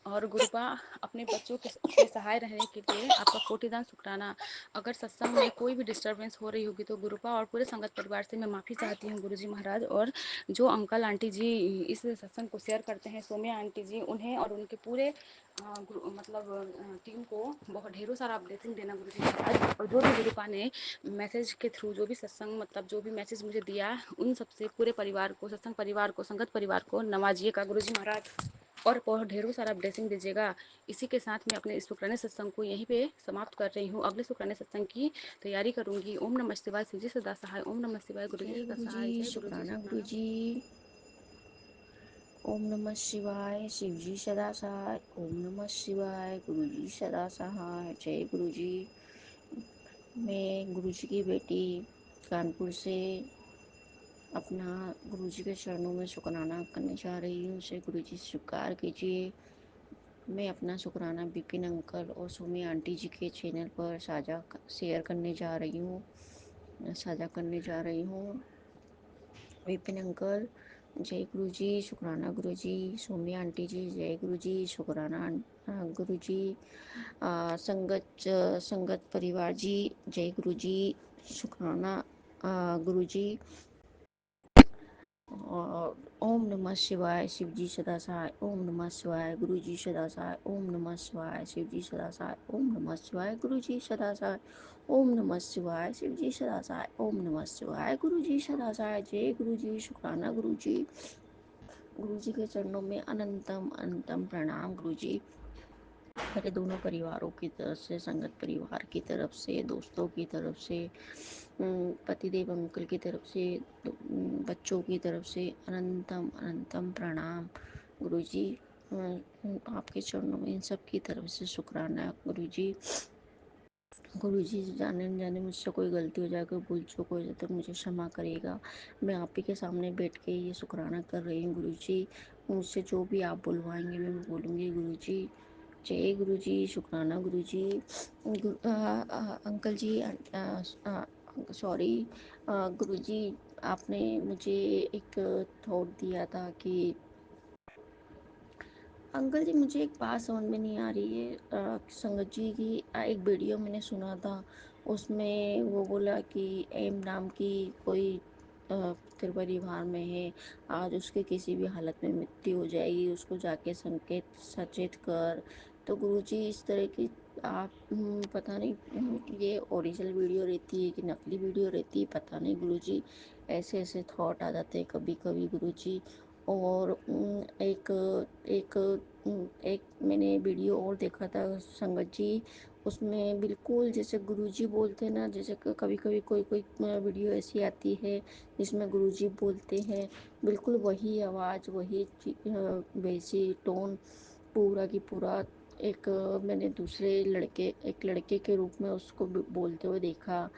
और गुरुपा अपने बच्चों के पे सहाय रहने के लिए आपका कोटिदान शुक्राना। अगर सत्संग में कोई भी डिस्टर्बेंस हो रही होगी तो गुरुपा और पूरे संगत परिवार से मैं माफ़ी चाहती हूँ गुरुजी महाराज। और जो अंकल आंटी जी इस सत्संग को शेयर करते हैं, सोम्या आंटी जी, उन्हें और उनके पूरे मतलब टीम को बहुत ढेरों सारा ब्लेसिंग देना गुरुजी महाराज। और जो भी गुरुपा ने मैसेज के थ्रू जो भी सत्संग मतलब जो भी मैसेज मुझे दिया, उन सबसे पूरे परिवार को, सत्संग परिवार को, संगत परिवार को नवाजिएगा गुरुजी महाराज, और बहुत ढेरों सारा ब्लेसिंग दीजिएगा। इसी के साथ मैं अपने इस शुक्राने सत्संग को यहीं पे समाप्त कर रही हूँ। अगले शुक्राने सत्संग की तैयारी करूंगी। ओम नमः शिवाय, शिवजी सदा सहाय। ओम नमः शिवाय, गुरुजी जय सदा गुरु जी। सहाय। जय गुरु जी, शुक्राना गुरु शुक्राना। जी। ओम नमः शिवाय, शिव जी सदा सहाय। ओम नमः शिवाय, गुरु जी सदा सहाय। जय गुरु जी। मैं गुरु जी की बेटी कानपुर से अपना गुरु जी के चरणों में शुक्राना करने जा रही हूँ। उसे गुरु जी स्वीकार कीजिए। मैं अपना शुक्राना बिपिन अंकल और सुमी आंटी जी के चैनल पर साझा शेयर करने जा रही हूँ। साझा करने जा रही हूँ। विपिन अंकल, जय गुरु जी, शुक्राना गुरु जी, सोम्या आंटी जी, जय गुरु जी, शुक्राना गुरु जी, संगत परिवार जी, जय गुरु जी, शुक्राना गुरु जी। और ओम नमः शिवाय, शिव जी सदा सहाय, ओम नमः शिवाय, गुरु जी सदा सहाय, ओम नमः शिवाय, शिव जी सदा सहाय, ओम नमः शिवाय, गुरु जी सदा सहाय, ओम नमः शिवाय, शिव जी सदा सहाय, ओम नमः शिवाय, गुरु जी सदा सहाय, जय गुरु जी, शुक्राना गुरु जी। गुरु जी के चरणों में अनंतम अनंतम प्रणाम गुरु जी। मेरे दोनों परिवारों की तरफ से, संगत परिवार की तरफ से, दोस्तों की तरफ से, पतिदेव अंकल की तरफ से, बच्चों की तरफ से अनंतम अनंतम प्रणाम गुरु जी। आपके चरणों में इन सब की तरफ से शुक्राना गुरु जी। गुरु जी, जाने न जाने मुझसे कोई गलती हो जाए, कोई भूल चूक हो जाए तो मुझे क्षमा करिएगा। मैं आप ही के सामने बैठ के ये शुक्राना कर रही हूँ गुरु जी। मुझसे जो भी आप बुलवाएंगे मैं बोलूँगी गुरु जी। जय गुरु जी, शुक्राना गुरु जी। अंकल जी, सॉरी गुरु जी, आपने मुझे एक थॉट दिया था कि अंकल जी, मुझे एक बात समझ में नहीं आ रही है। संगत जी की एक वीडियो मैंने सुना था, उसमें वो बोला कि एम नाम की कोई तेरे परिवार में है, आज उसके किसी भी हालत में मृत्यु हो जाएगी, उसको जाके संकेत सचेत कर। तो गुरुजी, इस तरह की आप पता नहीं ये ओरिजिनल वीडियो रहती है कि नकली वीडियो रहती है, पता नहीं गुरुजी। ऐसे ऐसे थॉट आ जाते हैं कभी कभी गुरुजी। और एक एक एक मैंने वीडियो और देखा था संगत जी, उसमें बिल्कुल जैसे गुरुजी बोलते हैं ना, जैसे कभी कभी कोई कोई वीडियो ऐसी आती है जिसमें गुरुजी बोलते हैं, बिल्कुल वही आवाज़, वही वैसी टोन, पूरा की पूरा। एक मैंने दूसरे लड़के, एक लड़के के रूप में उसको बोलते हुए देखा।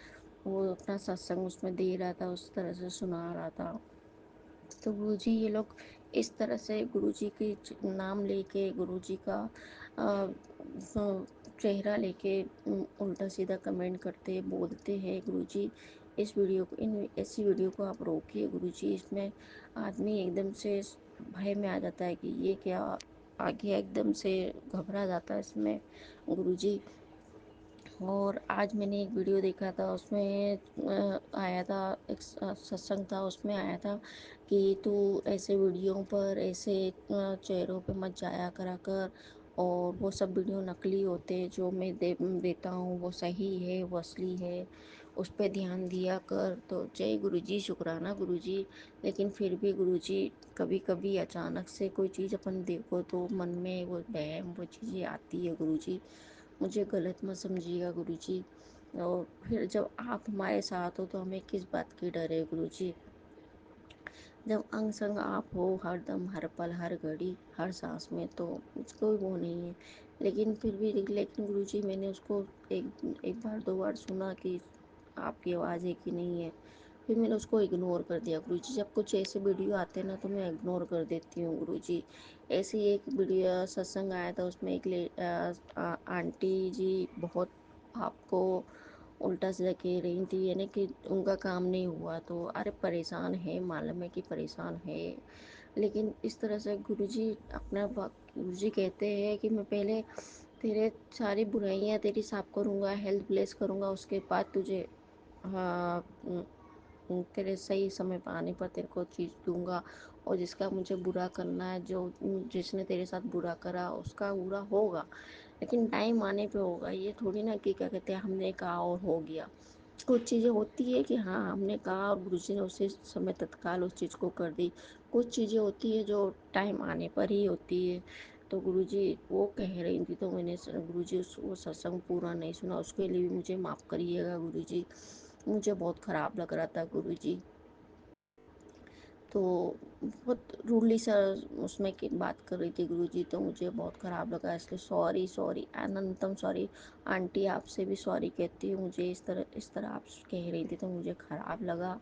वो अपना सत्संग उसमें दे रहा था, उस तरह से सुना रहा था। तो गुरुजी, ये लोग इस तरह से गुरुजी के नाम लेके, गुरुजी का चेहरा लेके उल्टा सीधा कमेंट करते बोलते हैं गुरुजी। इस वीडियो को, इन ऐसी वीडियो को आप रोकिए गुरुजी। इसमें आदमी एकदम से भय में आ जाता है कि ये क्या आ गया, एकदम से घबरा जाता है इसमें गुरुजी। और आज मैंने एक वीडियो देखा था, उसमें आया था, एक सत्संग था, उसमें आया था कि तू ऐसे वीडियो पर, ऐसे चेहरों पे मत जाया करा कर, और वो सब वीडियो नकली होते हैं, जो मैं देता हूँ वो सही है, वो असली है, उस पर ध्यान दिया कर। तो जय गुरुजी, शुक्राना गुरुजी। लेकिन फिर भी गुरुजी, कभी कभी अचानक से कोई चीज़ अपन देखो तो मन में वो वहम, वो चीज़ें आती है गुरुजी। मुझे गलत मत समझिएगा गुरुजी। और फिर जब आप हमारे साथ हो तो हमें किस बात की डर है गुरुजी। जब अंग संग आप हो, हर दम, हर पल, हर घड़ी, हर सांस में, तो कोई वो नहीं है। लेकिन फिर भी, लेकिन गुरुजी, मैंने उसको एक एक बार दो बार सुना कि आपकी आवाज़ है कि नहीं है, फिर मैंने उसको इग्नोर कर दिया गुरुजी। जब कुछ ऐसे वीडियो आते हैं ना तो मैं इग्नोर कर देती हूँ गुरुजी। ऐसे ही एक वीडियो सत्संग आया था, उसमें एक आंटी जी बहुत आपको उल्टा सीधा कह रही थी, यानी कि उनका काम नहीं हुआ तो अरे परेशान है, मालूम है कि परेशान है। लेकिन इस तरह से गुरुजी अपना गुरुजी कहते हैं कि मैं पहले तेरे सारी बुराइयां तेरी साफ करूँगा, हेल्थ ब्लेस करूँगा, उसके बाद तुझे हाँ तेरे सही समय पर आने पर तेरे को चीज़ दूंगा। और जिसका मुझे बुरा करना है, जो जिसने तेरे साथ बुरा करा उसका बुरा होगा, लेकिन टाइम आने पे होगा। ये थोड़ी ना कि क्या कहते हैं हमने कहा और हो गया। कुछ चीज़ें होती है कि हाँ हमने कहा और गुरुजी ने उसी समय तत्काल उस चीज़ को कर दी। कुछ चीज़ें होती है जो टाइम आने पर ही होती है। तो गुरुजी वो कह रही थी, तो मैंने गुरुजी वो सत्संग पूरा नहीं सुना, उसके लिए भी मुझे माफ़ करिएगा गुरुजी। मुझे बहुत ख़राब लग रहा था गुरुजी। तो बहुत रूडली सा उसमें की बात कर रही थी गुरुजी, तो मुझे बहुत ख़राब लगा, इसलिए सॉरी, सॉरी, अनंतम सॉरी। आंटी, आपसे भी सॉरी कहती हूँ। मुझे इस तरह आप कह रही थी तो मुझे ख़राब लगा,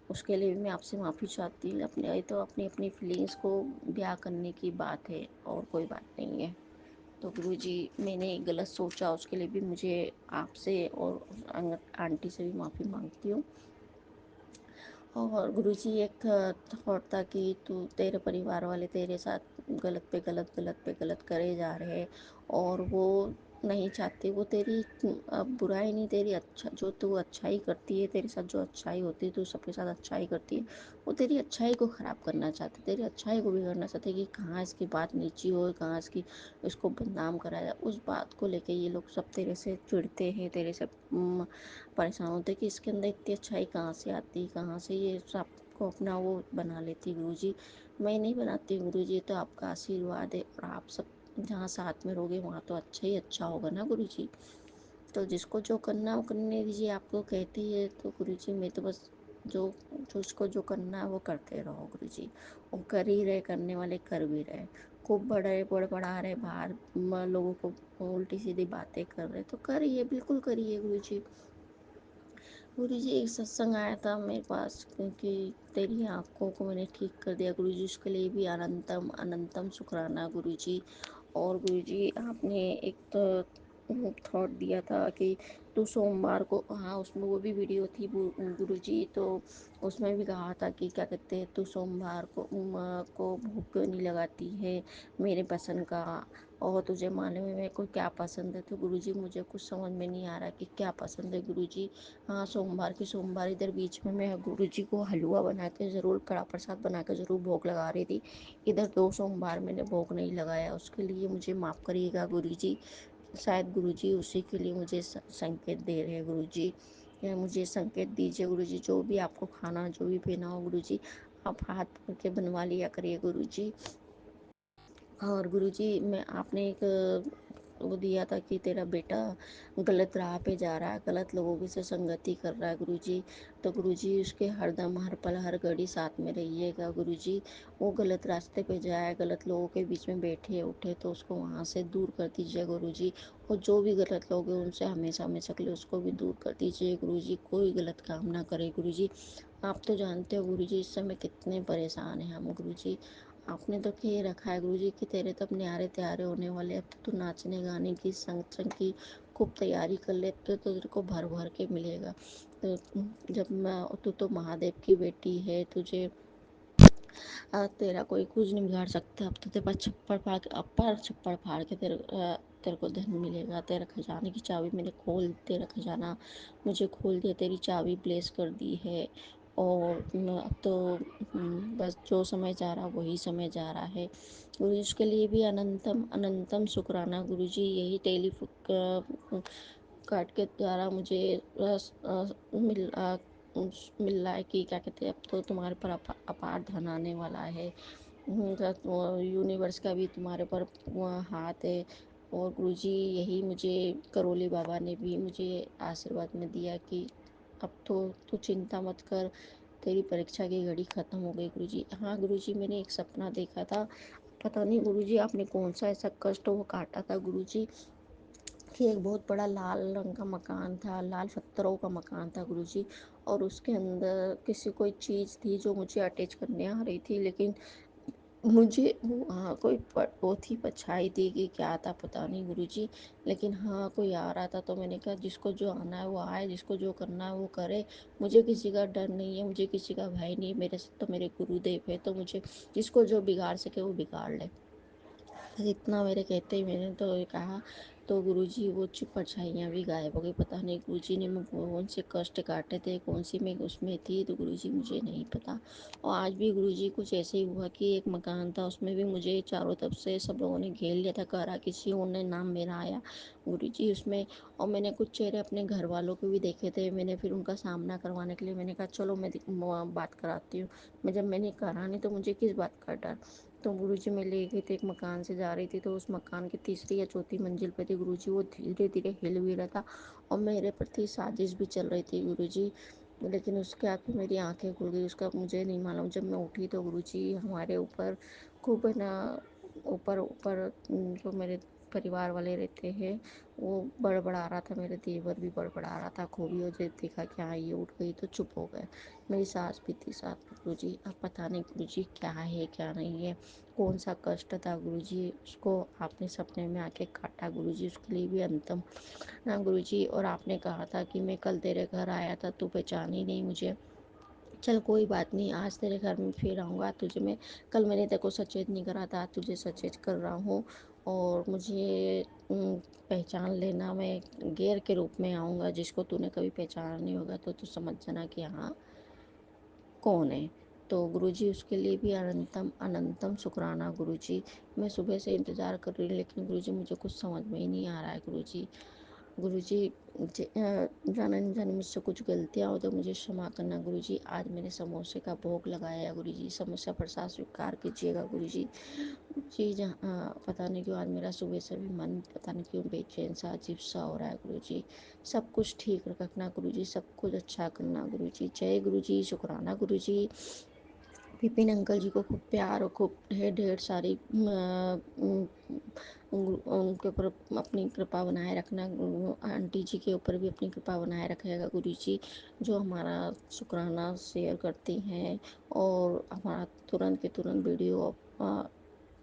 उसके लिए भी मैं आपसे माफ़ी चाहती हूँ। अपने तो अपनी अपनी फीलिंग्स को ब्याह करने की बात है, और कोई बात नहीं है। तो गुरुजी मैंने गलत सोचा, उसके लिए भी मुझे आपसे और आंटी से भी माफ़ी मांगती हूँ। और गुरुजी एक थॉट था कि तू तेरे परिवार वाले तेरे साथ गलत करे जा रहे हैं, और वो नहीं चाहते, वो तेरी बुराई नहीं, तेरी अच्छा जो तू अच्छाई करती है, तेरे साथ जो अच्छाई होती है, तू सबके साथ अच्छाई करती है, वो तेरी अच्छाई को ख़राब करना चाहते, तेरी अच्छाई को बिगाड़ना चाहते कि कहाँ इसकी बात नीची हो, कहाँ इसकी इसको बदनाम कराया जाए। उस बात को लेके ये लोग सब तेरे से चिढ़ते हैं, तेरे से परेशान होते कि इसके अंदर इतनी अच्छाई कहाँ से आती, कहाँ से ये सब को अपना वो बना लेती। गुरुजी मैं नहीं बनाती गुरुजी, ये तो आपका आशीर्वाद है, और आप सब जहाँ साथ में रहोगे वहाँ तो अच्छा ही अच्छा होगा ना गुरुजी। तो जिसको जो करना वो करने दीजिए, आपको कहती है तो गुरुजी मैं तो बस जो जो उसको जो करना है वो करते रहो गुरुजी। वो कर ही रहे, करने वाले कर भी रहे, खूब बड़ा रहे बाहर, लोगों को उल्टी सीधी बातें कर रहे, तो करिए, बिल्कुल करिए गुरुजी। गुरुजी एक सत्संग आया था मेरे पास, क्योंकि तेरी आँखों को मैंने ठीक कर दिया गुरुजी, उसके लिए भी अनंतम अनंतम शुक्राना गुरुजी। और गुरुजी आपने एक तो थॉट दिया था कि तू सोमवार को, हाँ उसमें वो भी वीडियो थी गुरुजी, तो उसमें भी कहा था कि क्या कहते हैं, तू सोमवार को भूख क्यों नहीं लगाती है मेरे पसंद का, और तुझे मालूम है मेरे को क्या पसंद है। तो गुरुजी मुझे कुछ समझ में नहीं आ रहा कि क्या पसंद है गुरुजी। हाँ सोमवार की सोमवार इधर बीच में मैं गुरुजी को हलवा बना के ज़रूर, कड़ा प्रसाद बना के ज़रूर भोग लगा रही थी। इधर 2 सोमवार मैंने भोग नहीं लगाया, उसके लिए मुझे माफ़ करिएगा गुरुजी। शायद गुरुजी उसी के लिए मुझे संकेत दे रहे हैं गुरुजी। मुझे संकेत दीजिए गुरुजी, जो भी आपको खाना जो भी पीना हो गुरुजी, आप हाथ पकड़ के बनवा लिया करिए गुरुजी। और गुरुजी मैं आपने एक वो दिया था कि तेरा बेटा गलत राह पे जा रहा है, गलत लोगों की से संगति कर रहा है गुरुजी, तो गुरुजी उसके हरदम हर पल हर घड़ी साथ में रहिएगा गुरुजी। वो गलत रास्ते पे जाए, गलत लोगों के बीच में बैठे उठे, तो उसको वहाँ से दूर कर दीजिए गुरुजी। और जो भी गलत लोग हैं उनसे हमेशा हमेशा के लिए उसको भी दूर कर दीजिए गुरुजी, कोई गलत काम ना करे गुरुजी। आप तो जानते हो गुरुजी इस समय कितने परेशान हैं हम गुरुजी। आपने तो कह रखा है गुरुजी कि तेरे तो अपने न्यारे त्यारे होने वाले, अब तो तू नाचने गाने की संग की खूब तैयारी कर ले, तो तेरे को भर भर के मिलेगा। तो जब मैं, तू तो महादेव की बेटी है, तुझे तेरा कोई कुछ नहीं बिगाड़ सकता। अब तो तेरे पास छप्पड़ फाड़ के, अपर छप्पड़ फाड़ के तेरे को धन मिलेगा। तेरा खजाने की चाबी मैंने खोल, तेरा खजाना मुझे खोल दिया, तेरी चाबी प्लेस कर दी है। और अब तो बस जो समय जा रहा वही समय जा रहा है गुरुजी। उसके लिए भी अनंतम अनंतम शुक्राना गुरुजी। यही टेलीफोन काट के द्वारा मुझे मिल रहा है कि क्या कहते हैं, अब तो तुम्हारे पर अपार धन आने वाला है। यूनिवर्स का भी तुम्हारे पर हाथ है। और गुरुजी यही मुझे करोली बाबा ने भी मुझे आशीर्वाद में दिया कि अब तो तू चिंता मत कर, तेरी परीक्षा की घड़ी ख़त्म हो गई गुरुजी। हाँ गुरुजी मैंने एक सपना देखा था, पता नहीं गुरुजी आपने कौन सा ऐसा कष्ट वो काटा था गुरुजी, कि एक बहुत बड़ा लाल रंग का मकान था, लाल पत्थरों का मकान था गुरुजी। और उसके अंदर किसी कोई चीज़ थी जो मुझे अटैच करने आ रही थी, लेकिन मुझे वहाँ कोई वो थी, परछाई थी कि क्या था पता नहीं गुरुजी। लेकिन हाँ कोई आ रहा था, तो मैंने कहा जिसको जो आना है वो आए, जिसको जो करना है वो करे, मुझे किसी का डर नहीं है, मुझे किसी का भय नहीं है, मेरे से तो मेरे गुरुदेव है, तो मुझे जिसको जो बिगाड़ सके वो बिगाड़ ले। बस इतना मेरे कहते ही मैंने तो ये कहा, तो गुरुजी वो परछाइयाँ भी गायब हो गई। पता नहीं गुरुजी ने मैं कौन से कष्ट काटे थे, कौन सी मैं उसमें थी, तो गुरुजी मुझे नहीं पता। और आज भी गुरुजी कुछ ऐसे ही हुआ कि एक मकान था, उसमें भी मुझे चारों तरफ से सब लोगों ने घेर लिया था, करा किसी और ने नाम मेरा आया गुरुजी उसमें। और मैंने कुछ चेहरे अपने घर वालों के भी देखे थे, मैंने फिर उनका सामना करवाने के लिए मैंने कहा चलो मैं बात कराती हूँ। मैं जब मैंने करा नहीं तो मुझे किस बात का डर। तो गुरुजी मैं ले गई थी, एक मकान से जा रही थी, तो उस मकान की तीसरी या चौथी मंजिल पे थी गुरुजी, वो धीरे धीरे हिल भी रहा था, और मेरे प्रति साजिश भी चल रही थी गुरुजी। लेकिन उसके आगे मेरी आंखें खुल गई, उसका मुझे नहीं मालूम। जब मैं उठी तो गुरुजी हमारे ऊपर खूब है ना, ऊपर ऊपर जो मेरे परिवार वाले रहते हैं वो बड़बड़ा रहा था, मेरे देवर भी बड़बड़ा रहा था खूब ही, और जब देखा कि हाँ ये उठ गई तो चुप हो गए। मेरी सास भी थी साथ में। गुरुजी अब पता नहीं गुरुजी क्या है क्या नहीं है, कौन सा कष्ट था गुरुजी, उसको आपने सपने में आके काटा गुरुजी, उसके लिए भी अंतम ना गुरुजी। और आपने कहा था कि मैं कल तेरे घर आया था, तू पहचान ही नहीं मुझे। चल कोई बात नहीं, आज तेरे घर में फिर आऊँगा, तुझे मैं कल मैंने तेरे को सचेत नहीं करा था, तुझे सचेत कर रहा हूँ। और मुझे पहचान लेना, मैं गैर के रूप में आऊँगा, जिसको तूने कभी पहचाना नहीं होगा तो तू समझ जाना कि हाँ कौन है। तो गुरुजी उसके लिए भी अनंतम अनंतम शुक्राना गुरुजी। मैं सुबह से इंतज़ार कर रही हूँ लेकिन गुरुजी मुझे कुछ समझ में ही नहीं आ रहा है गुरुजी। गुरुजी जाने अनजाने मुझसे कुछ गलतियाँ हो तो मुझे क्षमा करना गुरुजी। आज मैंने समोसे का भोग लगाया गुरुजी, समोसा प्रसाद स्वीकार कीजिएगा गुरुजी। जी जहाँ पता नहीं क्यों आज मेरा सुबह से भी मन पता नहीं क्यों बेचैन सा अजीब सा हो रहा है गुरुजी। सब कुछ ठीक रखना गुरुजी, सब कुछ अच्छा करना गुरुजी। जय गुरुजी, शुक्राना गुरुजी। विपिन अंकल जी को खूब प्यार और खूब ढेर ढेर सारी उनके ऊपर अपनी कृपा बनाए रखना। आंटी जी के ऊपर भी अपनी कृपा बनाए रखेगा गुरु जी, जो हमारा शुक्राना शेयर करती हैं और हमारा तुरंत के तुरंत वीडियो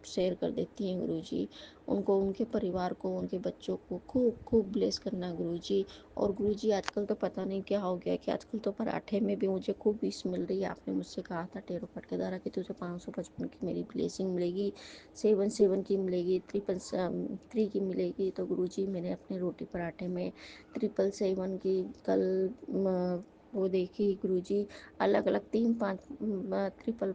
शेयर कर देती हैं गुरुजी। उनको, उनके परिवार को, उनके बच्चों को खूब खूब ब्लेस करना गुरुजी। और गुरुजी आजकल तो पता नहीं क्या हो गया कि आजकल तो पराठे में भी मुझे खूब विश मिल रही है। आपने मुझसे कहा था टेरो पट के द्वारा कि तुझे 555 की मेरी ब्लेसिंग मिलेगी, 77 की मिलेगी, 333 की मिलेगी। तो गुरुजी मैंने अपने रोटी पराठे में 777 की कल वो देखी गुरुजी, अलग अलग 3 5 ट्रिपल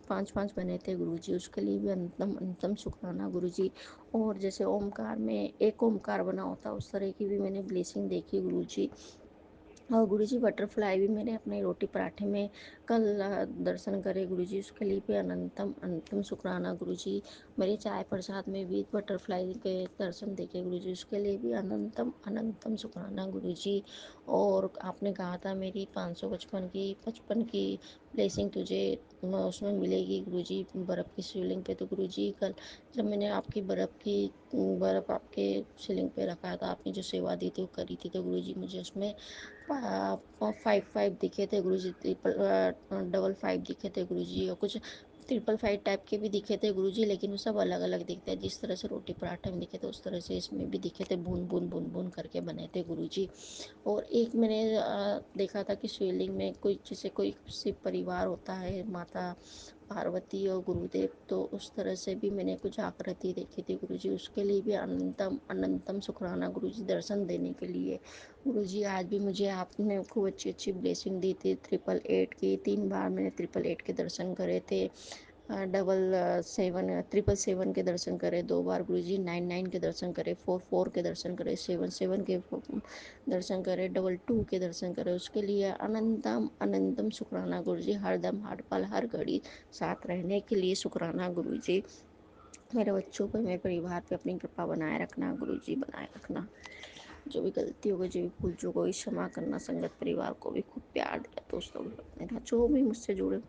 5 5 बने थे गुरुजी। उसके लिए भी अंतम अंतम शुक्राना गुरुजी। और जैसे ओमकार में एक ओमकार बना होता उस तरह की भी मैंने ब्लेसिंग देखी गुरुजी। और गुरुजी बटरफ्लाई भी मैंने अपने रोटी पराठे में कल दर्शन करे गुरुजी, उसके लिए भी अनंतम अनंतम शुक्राना गुरुजी। मेरे चाय प्रसाद में भी बटरफ्लाई के दर्शन देखे गुरुजी, उसके लिए भी अनंतम अनंतम शुक्राना गुरुजी। और आपने कहा था मेरी 555 की 55 की ब्लेसिंग तुझे उसमें मिलेगी गुरुजी, बर्फ़ की शिवलिंग पे। तो गुरुजी कल जब मैंने आपकी बर्फ़ आपके शिवलिंग पे रखा था, आपने जो सेवा दी थी वो करी थी, तो गुरुजी मुझे उसमें 5 5 दिखे थे गुरुजी, डबल 5 दिखे थे गुरुजी, और कुछ 5 5 टाइप के भी दिखे थे गुरुजी, लेकिन वो सब अलग अलग दिखते हैं। जिस तरह से रोटी पराठे में दिखे थे उस तरह से इसमें भी दिखे थे, बूंद बूंद बूंद बूंद करके बने थे गुरुजी। और एक मैंने देखा था कि शिवलिंग में कोई जैसे कोई शिव परिवार होता है, माता पार्वती और गुरुदेव, तो उस तरह से भी मैंने कुछ आकृति देखी थी गुरुजी। उसके लिए भी अनंतम अनंतम शुक्राना गुरुजी, दर्शन देने के लिए गुरुजी। आज भी मुझे आपने खूब अच्छी अच्छी ब्लेसिंग दी थी 888 की। 3 बार मैंने 888 के दर्शन करे थे, 777 के दर्शन करे 2 बार गुरुजी, 99 के दर्शन करे, 44 के दर्शन करे, 77 के दर्शन करे, 22 के दर्शन करे। उसके लिए अनंतम अनंतम शुक्राना गुरुजी। हर दम हर पल हर घड़ी साथ रहने के लिए शुक्राना गुरुजी। मेरे बच्चों पे, मेरे परिवार पे अपनी कृपा बनाए रखना गुरुजी, बनाए रखना। जो भी गलती हो गई, जो भी भूल चूक हो गई, क्षमा करना। संगत परिवार को भी खूब प्यार दिया, दोस्तों भी अपने जो भी मुझसे जुड़े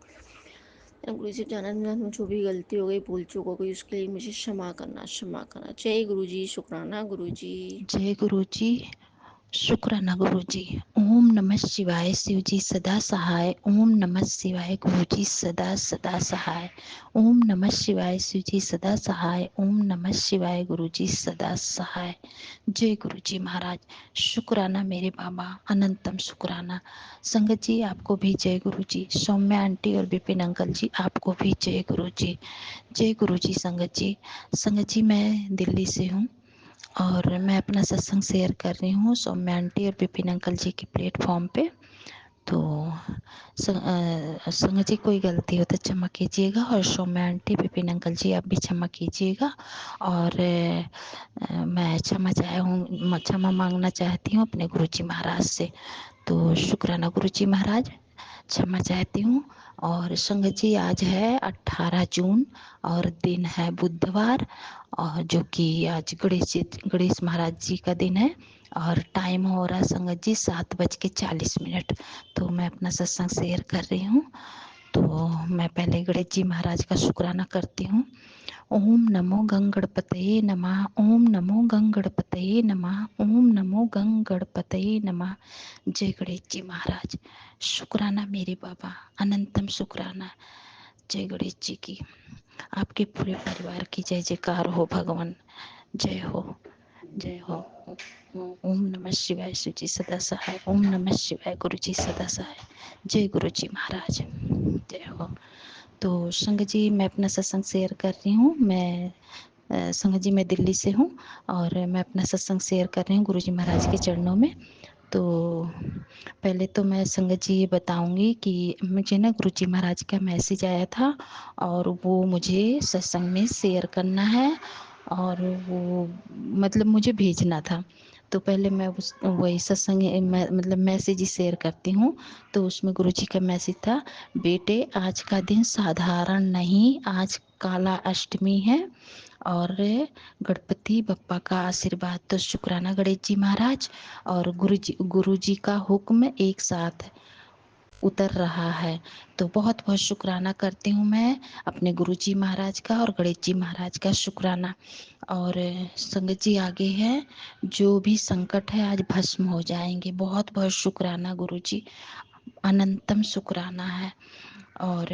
गुरु जी, जाना जो भी गलती हो गई, भूल चूक हो गई, उसके लिए मुझे क्षमा करना, क्षमा करना। जय गुरु जी, शुक्राना गुरु जी। जय गुरु जी, शुक्राना गुरु जी। ओम नमः शिवाय, शिव जी सदा सहाय। ओम नमः शिवाय, गुरु जी सदा सदा सहाय। ओम नमः शिवाय, शिव जी सदा सहाय। ओम नमः शिवाय, गुरु जी सदा सहाय। जय गुरु जी महाराज, शुक्राना मेरे बाबा, अनंतम शुक्राना। संगत जी आपको भी जय गुरु जी। सौम्या आंटी और विपिन अंकल जी आपको भी जय गुरु जी। जय गुरु जी। संगत जी, संगत जी मैं दिल्ली से हूँ और मैं अपना सत्संग शेयर कर रही हूँ सौम्या आंटी और विपिन अंकल जी के प्लेटफॉर्म पे। तो संगत जी कोई गलती हो तो क्षमा कीजिएगा, और सौम्या आंटी विपिन अंकल जी आप भी क्षमा कीजिएगा। और मैं क्षमा मांगना चाहती हूँ अपने गुरु जी महाराज से। तो शुक्राना गुरु जी महाराज, क्षमा चाहती हूँ। और संगत जी आज है 18 जून और दिन है बुधवार, और जो कि आज गणेश महाराज जी का दिन है। और टाइम हो रहा संगत जी 7:40। तो मैं अपना सत्संग शेयर कर रही हूँ। तो मैं पहले गणेश जी महाराज का शुक्राना करती हूँ। ओम नमो गंगणपतये नमः। ओम नमो गंगणपतये नमः। ओम नमो गंगणपतये नमः। जय गणेश जी महाराज। शुक्राना मेरे बाबा, अनंतम शुक्राना। जय गणेश जी की, आपके पूरे परिवार की जय जयकार हो भगवान। जय हो, जय हो। ओम नमः शिवाय सुजी सदा सहाय। ओम नमः शिवाय गुरु जी सदा सहाय। जय गुरु जी महाराज, जय हो। तो संग जी, मैं अपना सत्संग शेयर कर रही हूँ। संग जी मैं दिल्ली से हूँ और मैं अपना सत्संग शेयर कर रही हूँ गुरु जी महाराज के चरणों में। तो पहले तो मैं संगत जी ये बताऊंगी कि मुझे ना गुरु जी महाराज का मैसेज आया था और वो मुझे सत्संग में शेयर करना है और वो मतलब मुझे भेजना था। तो पहले मैं उस वही सत्संग मतलब मैसेज ही शेयर करती हूँ। तो उसमें गुरु जी का मैसेज था, बेटे आज का दिन साधारण नहीं, आज काला अष्टमी है और गणपति बप्पा का आशीर्वाद। तो शुक्राना गणेश जी महाराज और गुरु जी का हुक्म एक साथ उतर रहा है। तो बहुत बहुत शुक्राना करती हूँ मैं अपने गुरु जी महाराज का और गणेश जी महाराज का शुक्राना। और संगत जी आगे है, जो भी संकट है आज भस्म हो जाएंगे। बहुत बहुत शुक्राना गुरु जी, अनंतम शुक्राना है। और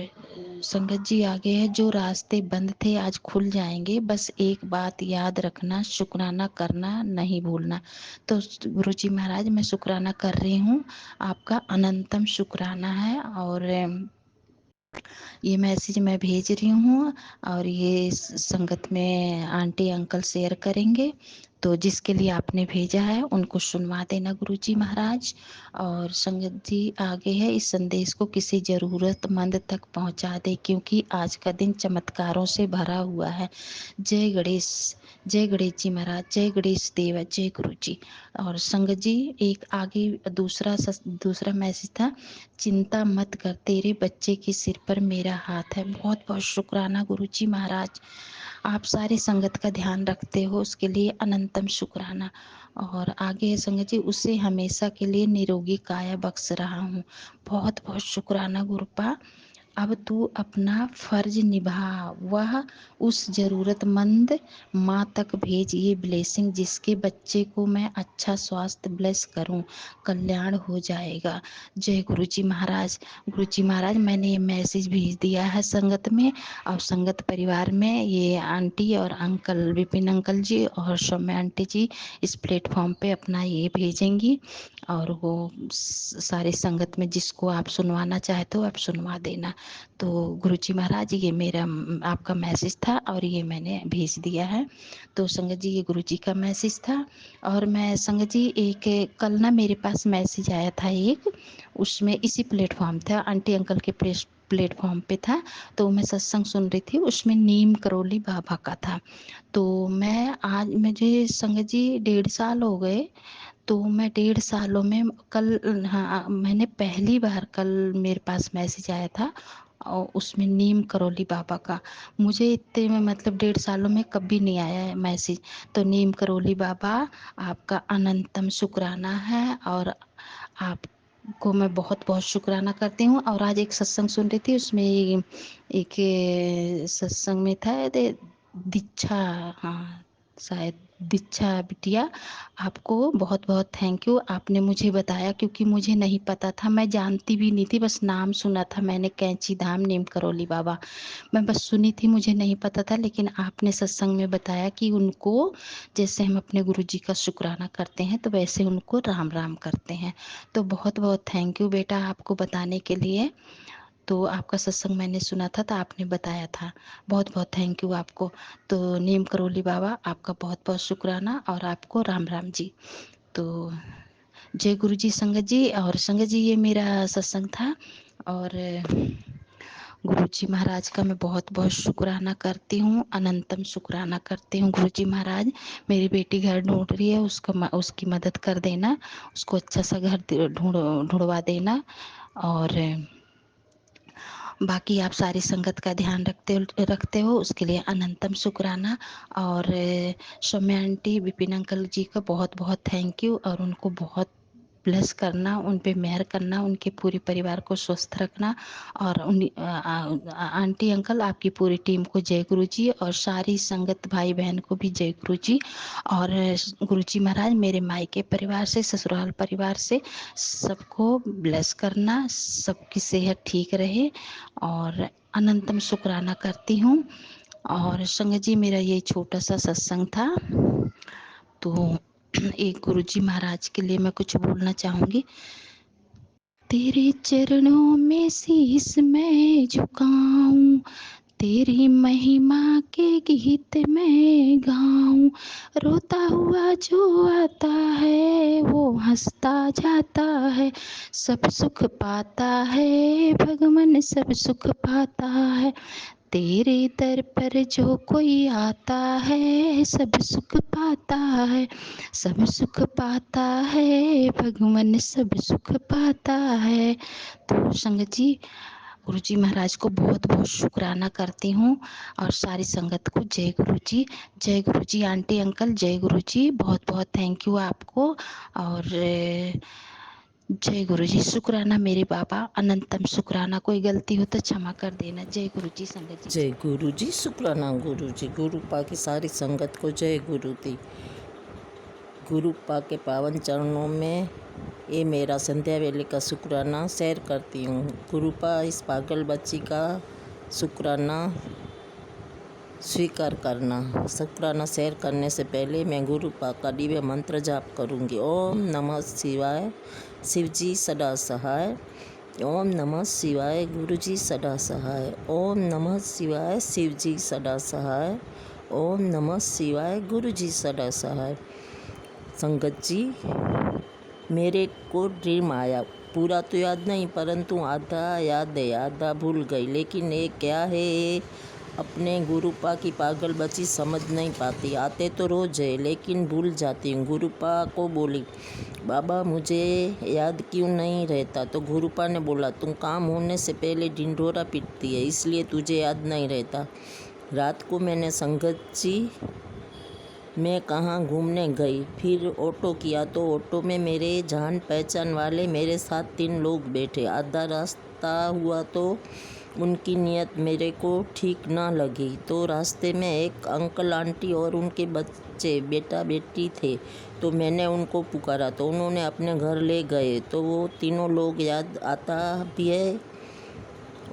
संगत जी आगे है, जो रास्ते बंद थे आज खुल जाएंगे। बस एक बात याद रखना, शुक्राना करना नहीं भूलना। तो गुरु जी महाराज मैं शुक्राना कर रही हूँ, आपका अनंतम शुक्राना है। और ये मैसेज मैं भेज रही हूँ और ये संगत में आंटी अंकल शेयर करेंगे। तो जिसके लिए आपने भेजा है उनको सुनवा देना गुरु जी महाराज। और संगत जी आगे है, इस संदेश को किसी जरूरतमंद तक पहुंचा दे, क्योंकि आज का दिन चमत्कारों से भरा हुआ है। जय गणेश, जय गणेश जी महाराज, जय गणेश देव, जय गुरु जी। और संगत जी एक आगे दूसरा मैसेज था, चिंता मत कर, तेरे बच्चे के सिर पर मेरा हाथ है। बहुत बहुत शुक्राना गुरु जी महाराज, आप सारी संगत का ध्यान रखते हो, उसके लिए अनंतम शुक्राना। और आगे है संगत जी, उसे हमेशा के लिए निरोगी काया बख्श रहा हूँ। बहुत बहुत शुक्राना गुरुपा, अब तू अपना फर्ज निभा, वह उस जरूरतमंद माँ तक भेज ये ब्लेसिंग, जिसके बच्चे को मैं अच्छा स्वास्थ्य ब्लेस करूं, कल्याण हो जाएगा। जय गुरु जी महाराज। गुरु जी महाराज मैंने ये मैसेज भेज दिया है संगत में, और संगत परिवार में ये आंटी और अंकल, विपिन अंकल जी और सौम्या आंटी जी इस प्लेटफॉर्म पे अपना ये भेजेंगी। और वो सारी संगत में जिसको आप सुनवाना चाहते हो आप सुनवा देना। तो गुरु जी महाराज ये मेरा आपका मैसेज था और ये मैंने भेज दिया है। तो संगत जी ये गुरु जी का मैसेज था। और मैं संगत जी एक कल ना मेरे पास मैसेज आया था एक, उसमें इसी प्लेटफॉर्म था, आंटी अंकल के प्लेटफॉर्म पे था। तो मैं सत्संग सुन रही थी, उसमें नीम करोली बाबा का था। तो मैं आज मुझे संगत जी 1.5 साल हो गए। तो मैं 1.5 सालों में कल, हाँ मैंने पहली बार कल मेरे पास मैसेज आया था और उसमें नीम करोली बाबा का। मुझे इतने में मतलब 1.5 सालों में कभी नहीं आया है मैसेज। तो नीम करोली बाबा आपका अनंतम शुक्राना है और आपको मैं बहुत बहुत शुक्राना करती हूँ। और आज एक सत्संग सुन रही थी, उसमें एक सत्संग में था दीक्षा, हाँ शायद दीक्षा बिटिया, आपको बहुत बहुत थैंक यू। आपने मुझे बताया, क्योंकि मुझे नहीं पता था, मैं जानती भी नहीं थी, बस नाम सुना था मैंने, कैंची धाम नीम करोली बाबा, मैं बस सुनी थी, मुझे नहीं पता था। लेकिन आपने सत्संग में बताया कि उनको जैसे हम अपने गुरु जी का शुक्राना करते हैं तो वैसे उनको राम राम करते हैं। तो बहुत बहुत थैंक यू बेटा आपको बताने के लिए। तो आपका सत्संग मैंने सुना था तो आपने बताया था, बहुत बहुत थैंक यू आपको। तो नीम करोली बाबा आपका बहुत बहुत शुक्राना और आपको राम राम जी। तो जय गुरु जी संगत जी। और संगत जी ये मेरा सत्संग था। और गुरु जी महाराज का मैं बहुत बहुत शुक्राना करती हूँ, अनंतम शुक्राना करती हूँ। गुरु जी महाराज मेरी बेटी घर ढूंढ रही है, उसकी मदद कर देना, उसको अच्छा सा घर ढूंढवा देना। और बाकी आप सारी संगत का ध्यान रखते हो उसके लिए अनंतम शुक्राना। और सौम्या आंटी, विपिन अंकल जी का बहुत बहुत थैंक यू, और उनको बहुत ब्लेस करना, उन पे मेहर करना, उनके पूरे परिवार को स्वस्थ रखना। और आंटी अंकल आपकी पूरी टीम को जय गुरु जी, और सारी संगत भाई बहन को भी जय गुरु जी। और गुरु जी महाराज मेरे मायके परिवार से, ससुराल परिवार से सबको ब्लेस करना, सबकी सेहत ठीक रहे, और अनंतम शुक्राना करती हूँ। और संगत जी मेरा ये छोटा सा सत्संग था, तो एक गुरुजी महाराज के लिए मैं कुछ बोलना चाहूंगी। तेरे चरणों में शीस मैं झुकाऊं, तेरी महिमा के गीत मैं गाऊं। रोता हुआ जो आता है वो हंसता जाता है, सब सुख पाता है भगवान, सब सुख पाता है। तेरे दर पर जो कोई आता है सब सुख पाता है, सब सुख पाता है भगवान, सब सुख पाता है। तो संगत जी गुरु जी महाराज को बहुत बहुत शुक्राना करती हूँ, और सारी संगत को जय गुरु जी। जय गुरु जी आंटी अंकल, जय गुरु जी, बहुत बहुत थैंक यू आपको। और जय गुरु जी। शुक्राना मेरे बाबा, अनंतम शुक्राना। कोई गलती हो तो क्षमा कर देना। जय गुरु जी संगत जी। जय गुरु जी, शुक्राना गुरु जी। गुरु पा की सारी संगत को जय गुरु दी। गुरु पा के पावन चरणों में ये मेरा संध्या वेले का शुक्राना शेयर करती हूँ। गुरु पा इस पागल बच्ची का शुक्राना स्वीकार करना। शुक्राना शेयर करने से पहले मैं गुरु पा का दिव्य मंत्र जाप करूँगी। ओम नमः शिवाय, शिव जी सदा सहाय। ओम नमः शिवाय, गुरु जी सदा सहाय। ओम नमः शिवाय, शिव जी सदा सहाय। ओम नमः शिवाय, गुरु जी सदा सहाय। संगत जी, मेरे को ड्रीम आया, पूरा तो याद नहीं परंतु आधा याद है, आधा भूल गई। लेकिन ये क्या है, अपने गुरुपा की पागल बच्ची समझ नहीं पाती। आते तो रोज है लेकिन भूल जाती हूँ। गुरुपा को बोली, बाबा मुझे याद क्यों नहीं रहता? तो गुरुपा ने बोला, तुम काम होने से पहले ढिंढोरा पीटती है इसलिए तुझे याद नहीं रहता। रात को मैंने संगत जी मैं कहाँ घूमने गई, फिर ऑटो किया तो ऑटो में मेरे जान पहचान वाले मेरे साथ 3 लोग बैठे। आधा रास्ता हुआ तो उनकी नीयत मेरे को ठीक ना लगी, तो रास्ते में एक अंकल आंटी और उनके बच्चे बेटा बेटी थे, तो मैंने उनको पुकारा तो उन्होंने अपने घर ले गए। तो वो तीनों लोग याद आता भी है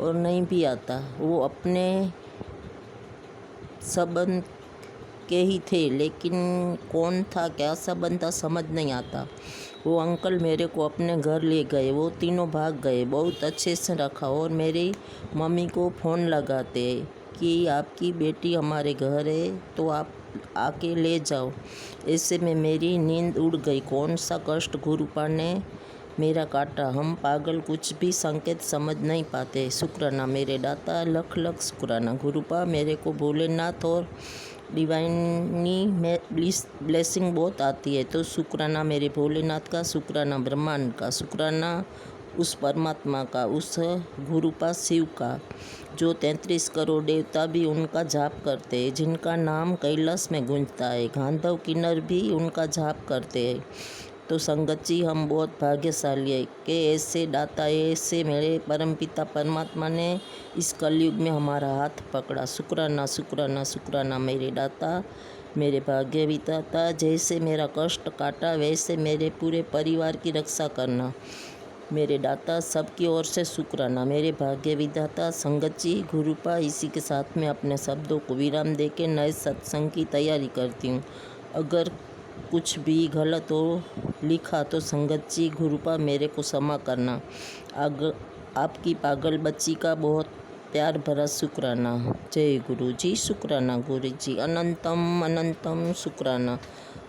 और नहीं भी आता। वो अपने संबंध के ही थे लेकिन कौन था, क्या संबंध था, समझ नहीं आता। वो अंकल मेरे को अपने घर ले गए, वो तीनों भाग गए। बहुत अच्छे से रखा और मेरी मम्मी को फ़ोन लगाते कि आपकी बेटी हमारे घर है तो आप आके ले जाओ। ऐसे में मेरी नींद उड़ गई। कौन सा कष्ट गुरुपा ने मेरा काटा, हम पागल कुछ भी संकेत समझ नहीं पाते। शुक्राना मेरे दाता, लख लख शुक्राना। गुरुपा मेरे को भोलेनाथ और डिवाइनी में ब्लेसिंग बहुत आती है, तो शुक्राना मेरे भोलेनाथ का, शुक्राना ब्रह्मांड का, शुक्राना उस परमात्मा का, उस गुरुपा शिव का जो 33 करोड़ देवता भी उनका जाप करते हैं, जिनका नाम कैलाश में गूंजता है। गांधव किन्नर भी उनका जाप करते हैं। तो संगत जी, हम बहुत भाग्यशाली है कि ऐसे दाता, ऐसे मेरे परमपिता परमात्मा ने इस कलयुग में हमारा हाथ पकड़ा। शुक्राना शुक्राना शुक्राना मेरे दाता, मेरे भाग्य विधाता। जैसे मेरा कष्ट काटा वैसे मेरे पूरे परिवार की रक्षा करना मेरे दाता। सबकी ओर से शुक्राना मेरे भाग्य विधाता। संगत जी, गुरुपा इसी के साथ में अपने शब्दों को विराम देके नए सत्संग की तैयारी करती हूँ। अगर कुछ भी गलत हो लिखा तो संगत जी गुरुपा मेरे को क्षमा करना। आपकी पागल बच्ची का बहुत प्यार भरा शुक्राना। जय गुरु जी, शुक्राना गुरु जी, अनंतम अनंतम शुक्राना।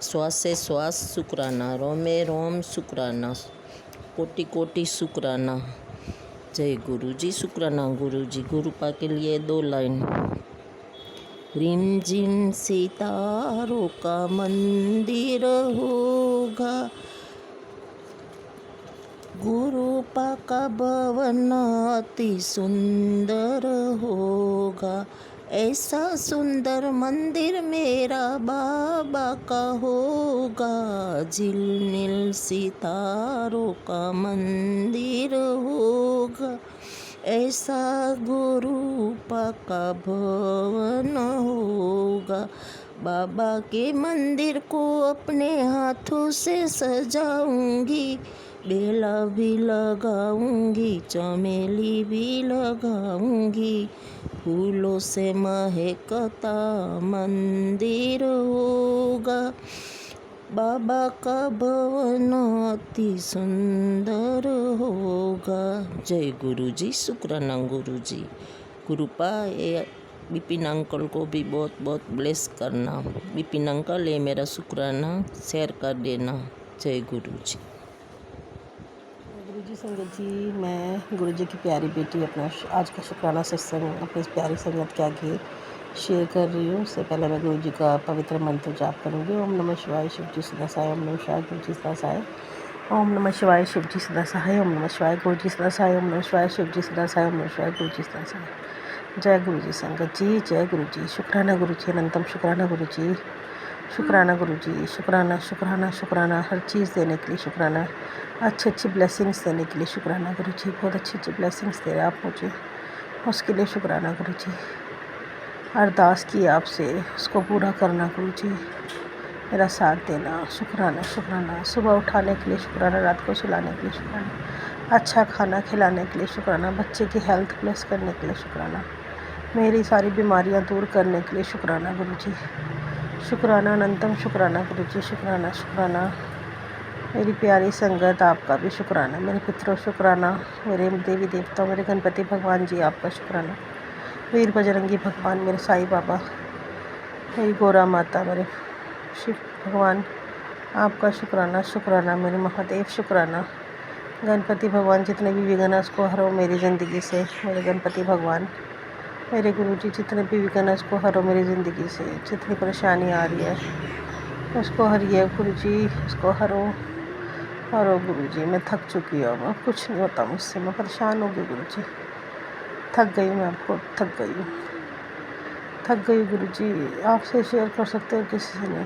श्वास से श्वास शुक्राना, रोमे रोम शुक्राना, कोटि कोटि शुक्राना। जय गुरु जी, शुक्राना गुरु जी। गुरुपा के लिए 2 लाइन। रिमझिम सितारों का मंदिर होगा, गुरुपा का भवन अति सुंदर होगा। ऐसा सुंदर मंदिर मेरा बाबा का होगा, झिलमिल सितारों का मंदिर होगा। ऐसा गुरुपा का भवन होगा। बाबा के मंदिर को अपने हाथों से सजाऊंगी, बेला भी लगाऊंगी, चमेली भी लगाऊंगी, फूलों से महकता मंदिर होगा। बाबा का भवन अति सुंदर होगा। जय गुरु जी। शुक्राना गुरु जी। कृपा ये विपिन अंकल को भी बहुत बहुत ब्लेस करना। विपिन अंकल ये मेरा शुक्राना शेयर कर देना। जय गुरु जी। गुरु जी संगत जी, मैं गुरु जी की प्यारी बेटी अपना आज का शुक्राना सत्संग अपनी इस प्यारी संगत के आगे शेयर कर रही हूँ। उससे पहले मैं गुरु जी का पवित्र मंत्र जाप करूँगी। ओम नमः शिवाय शिव जी सदा सहाय। ओम नमः शिवाय गुरु जी सदा सहाय। ओम नमः शिवाय शिव जी सदा सहाय। ओम नमः शिवाय गुरु जी सदा सहाय। ओम नमः शिवाय शिव जी सदा सहाय। ओम नमः शिवाय गुरु जी सदा सहाय। जय गुरु जी संगत जी, जय गुरु जी। शुक्राना गुरु जी, अनंतम शुक्राना गुरु जी। शुक्राना गुरु जी। शुक्राना शुक्राना शुक्राना हर चीज़ देने के लिए शुक्राना, अच्छी अच्छी ब्लेसिंग्स देने के लिए शुक्राना गुरु जी। बहुत अच्छी अच्छी ब्लेसिंग्स दे रहे आप मुझे, उसके लिए शुक्राना गुरु जी। अरदास की आपसे, उसको पूरा करना गुरु जी, मेरा साथ देना। शुक्राना शुक्राना। सुबह उठाने के लिए शुक्राना, रात को सुलाने के लिए शुक्राना, अच्छा खाना खिलाने के लिए शुक्राना, बच्चे की हेल्थ प्लस करने के लिए शुक्राना, मेरी सारी बीमारियां दूर करने के लिए शुक्राना गुरु जी। शुक्राना, अनंतम शुक्राना गुरु जी। शुक्राना शुक्राना। मेरी प्यारी संगत आपका भी शुक्राना, मेरे पितरों शुक्राना, मेरे देवी देवता, मेरे गणपति भगवान जी आपका शुक्राना, वीर बजरंगी भगवान, मेरे साईं बाबा, मेरी गोरा माता, मेरे शिव भगवान आपका शुक्राना शुक्राना, मेरे महादेव शुक्राना, गणपति भगवान जितने भी विघ्न है उसको हरो मेरी ज़िंदगी से। मेरे गणपति भगवान, मेरे गुरु जी जितने भी विघ्न है उसको हरो मेरी ज़िंदगी से। जितनी परेशानी आ रही है उसको हरिए गुरु जी, उसको हरो गुरु जी। मैं थक चुकी हूँ, अब कुछ नहीं होता मुझसे, मैं परेशान हो गई गुरु जी, थक गई, मैं आपको थक गई गुरु जी। आपसे शेयर कर सकते हो किसी से नहीं,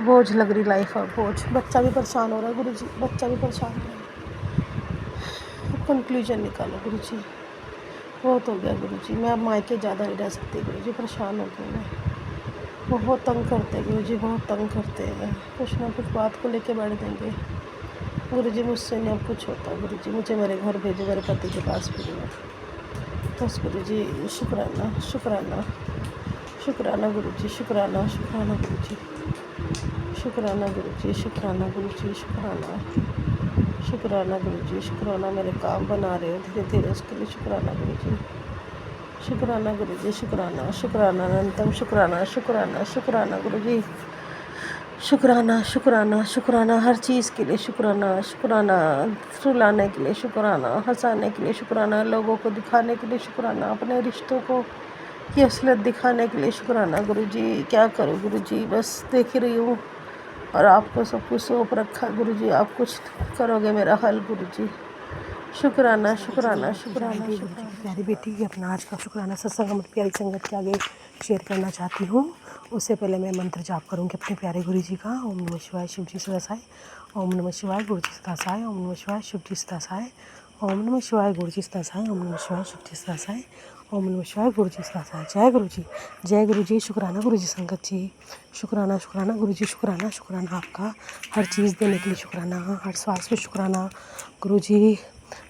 बोझ लग रही लाइफ है, बोझ। बच्चा भी परेशान हो रहा है गुरु जी, बच्चा भी परेशान हो रहा है। कंक्लूजन निकालो गुरु जी, बहुत हो गया गुरु जी, मैं अब मायके ज़्यादा नहीं रह सकती गुरु जी, परेशान हो गई मैं। बहुत तंग करते हैं गुरु जी, बहुत तंग करते हैं, कुछ ना कुछ बात को लेके बैठ देंगे गुरु जी। मुझसे नहीं अब कुछ होता गुरु जी, मुझे मेरे घर भेजो, मेरे पति के पास भेजो बस गुरु जी। शुक्राना शुक्राना शुक्राना गुरु जी। शुक्राना शुक्राना गुरु जी। शुक्राना गुरु जी। शुक्राना गुरु जी। शुक्राना शुक्राना गुरु जी। शुक्राना, मेरे काम बना रहे हो धीरे धीरे, उसके लिए शुक्राना गुरु जी। शुक्राना गुरु जी। शुक्राना शुक्राना, अनंतम शुक्राना शुक्राना शुक्राना गुरु जी। शुक्राना शुक्राना शुक्राना, हर चीज़ के लिए शुक्राना शुक्राना, रुलाने के लिए शुक्राना, हंसाने के लिए शुक्राना, लोगों को दिखाने के लिए शुक्राना, अपने रिश्तों को की असलियत दिखाने के लिए शुक्राना गुरु जी। क्या करूँ गुरु जी, बस देख ही रही हूँ और आपको सब कुछ सौंप रखा गुरु जी, आप कुछ करोगे मेरा हल गुरु जी। शुक्राना शुक्राना शुक्राना शुक्राना। प्यारी बेटी अपना आज का शुक्राना सत्संग अपनी प्यारी संगत के आगे शेयर करना चाहती हूँ। उससे पहले मैं मंत्र जाप करूँगी अपने प्यारे गुरु जी का। ओम नमः शिवाय शिव जी सदा सहाय। ओम नमः शिवाय गुरु जी सदा सहाय। ओम नमः शिवाय शिव जी सदा सहाय। ओम नमः शिवाय गुरु जी सदा सहाय। ओम नमः शिवाय शिव जी सदा सहाय। ओम नमः शिवाय गुरु जी सदा सहाय। जय गुरु जी, जय गुरु जी। शुक्राना गुरु जी संगत जी। शुक्राना शुक्राना गुरु जी। शुक्राना शुक्राना आपका, हर चीज़ देने के लिए शुक्राना, हर श्वास पे शुक्राना गुरु जी,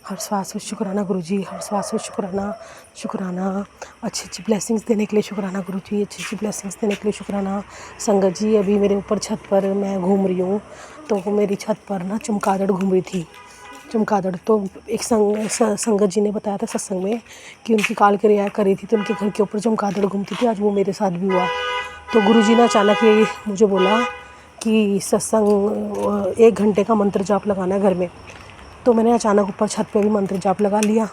हर श्वास में शुक्राना गुरु जी, हर श्वास में शुक्राना शुक्राना, अच्छी अच्छी ब्लेसिंग्स देने के लिए शुक्राना गुरु जी, अच्छी अच्छी ब्लेसिंग्स देने के लिए शुक्राना। संगत जी अभी मेरे ऊपर छत पर मैं घूम रही हूँ, तो मेरी छत पर ना चमगादड़ घूम रही थी। चमगादड़ तो एक संगत जी ने बताया था सत्संग में कि उनकी काल क्रिया करी थी तो उनके घर के ऊपर चमगादड़ घूमती थी। आज वो मेरे साथ भी हुआ, तो गुरु जी ने अचानक ये मुझे बोला कि सत्संग 1 घंटे का मंत्र जाप लगाना है घर में। तो मैंने अचानक ऊपर छत पे भी मंत्र जाप लगा लिया,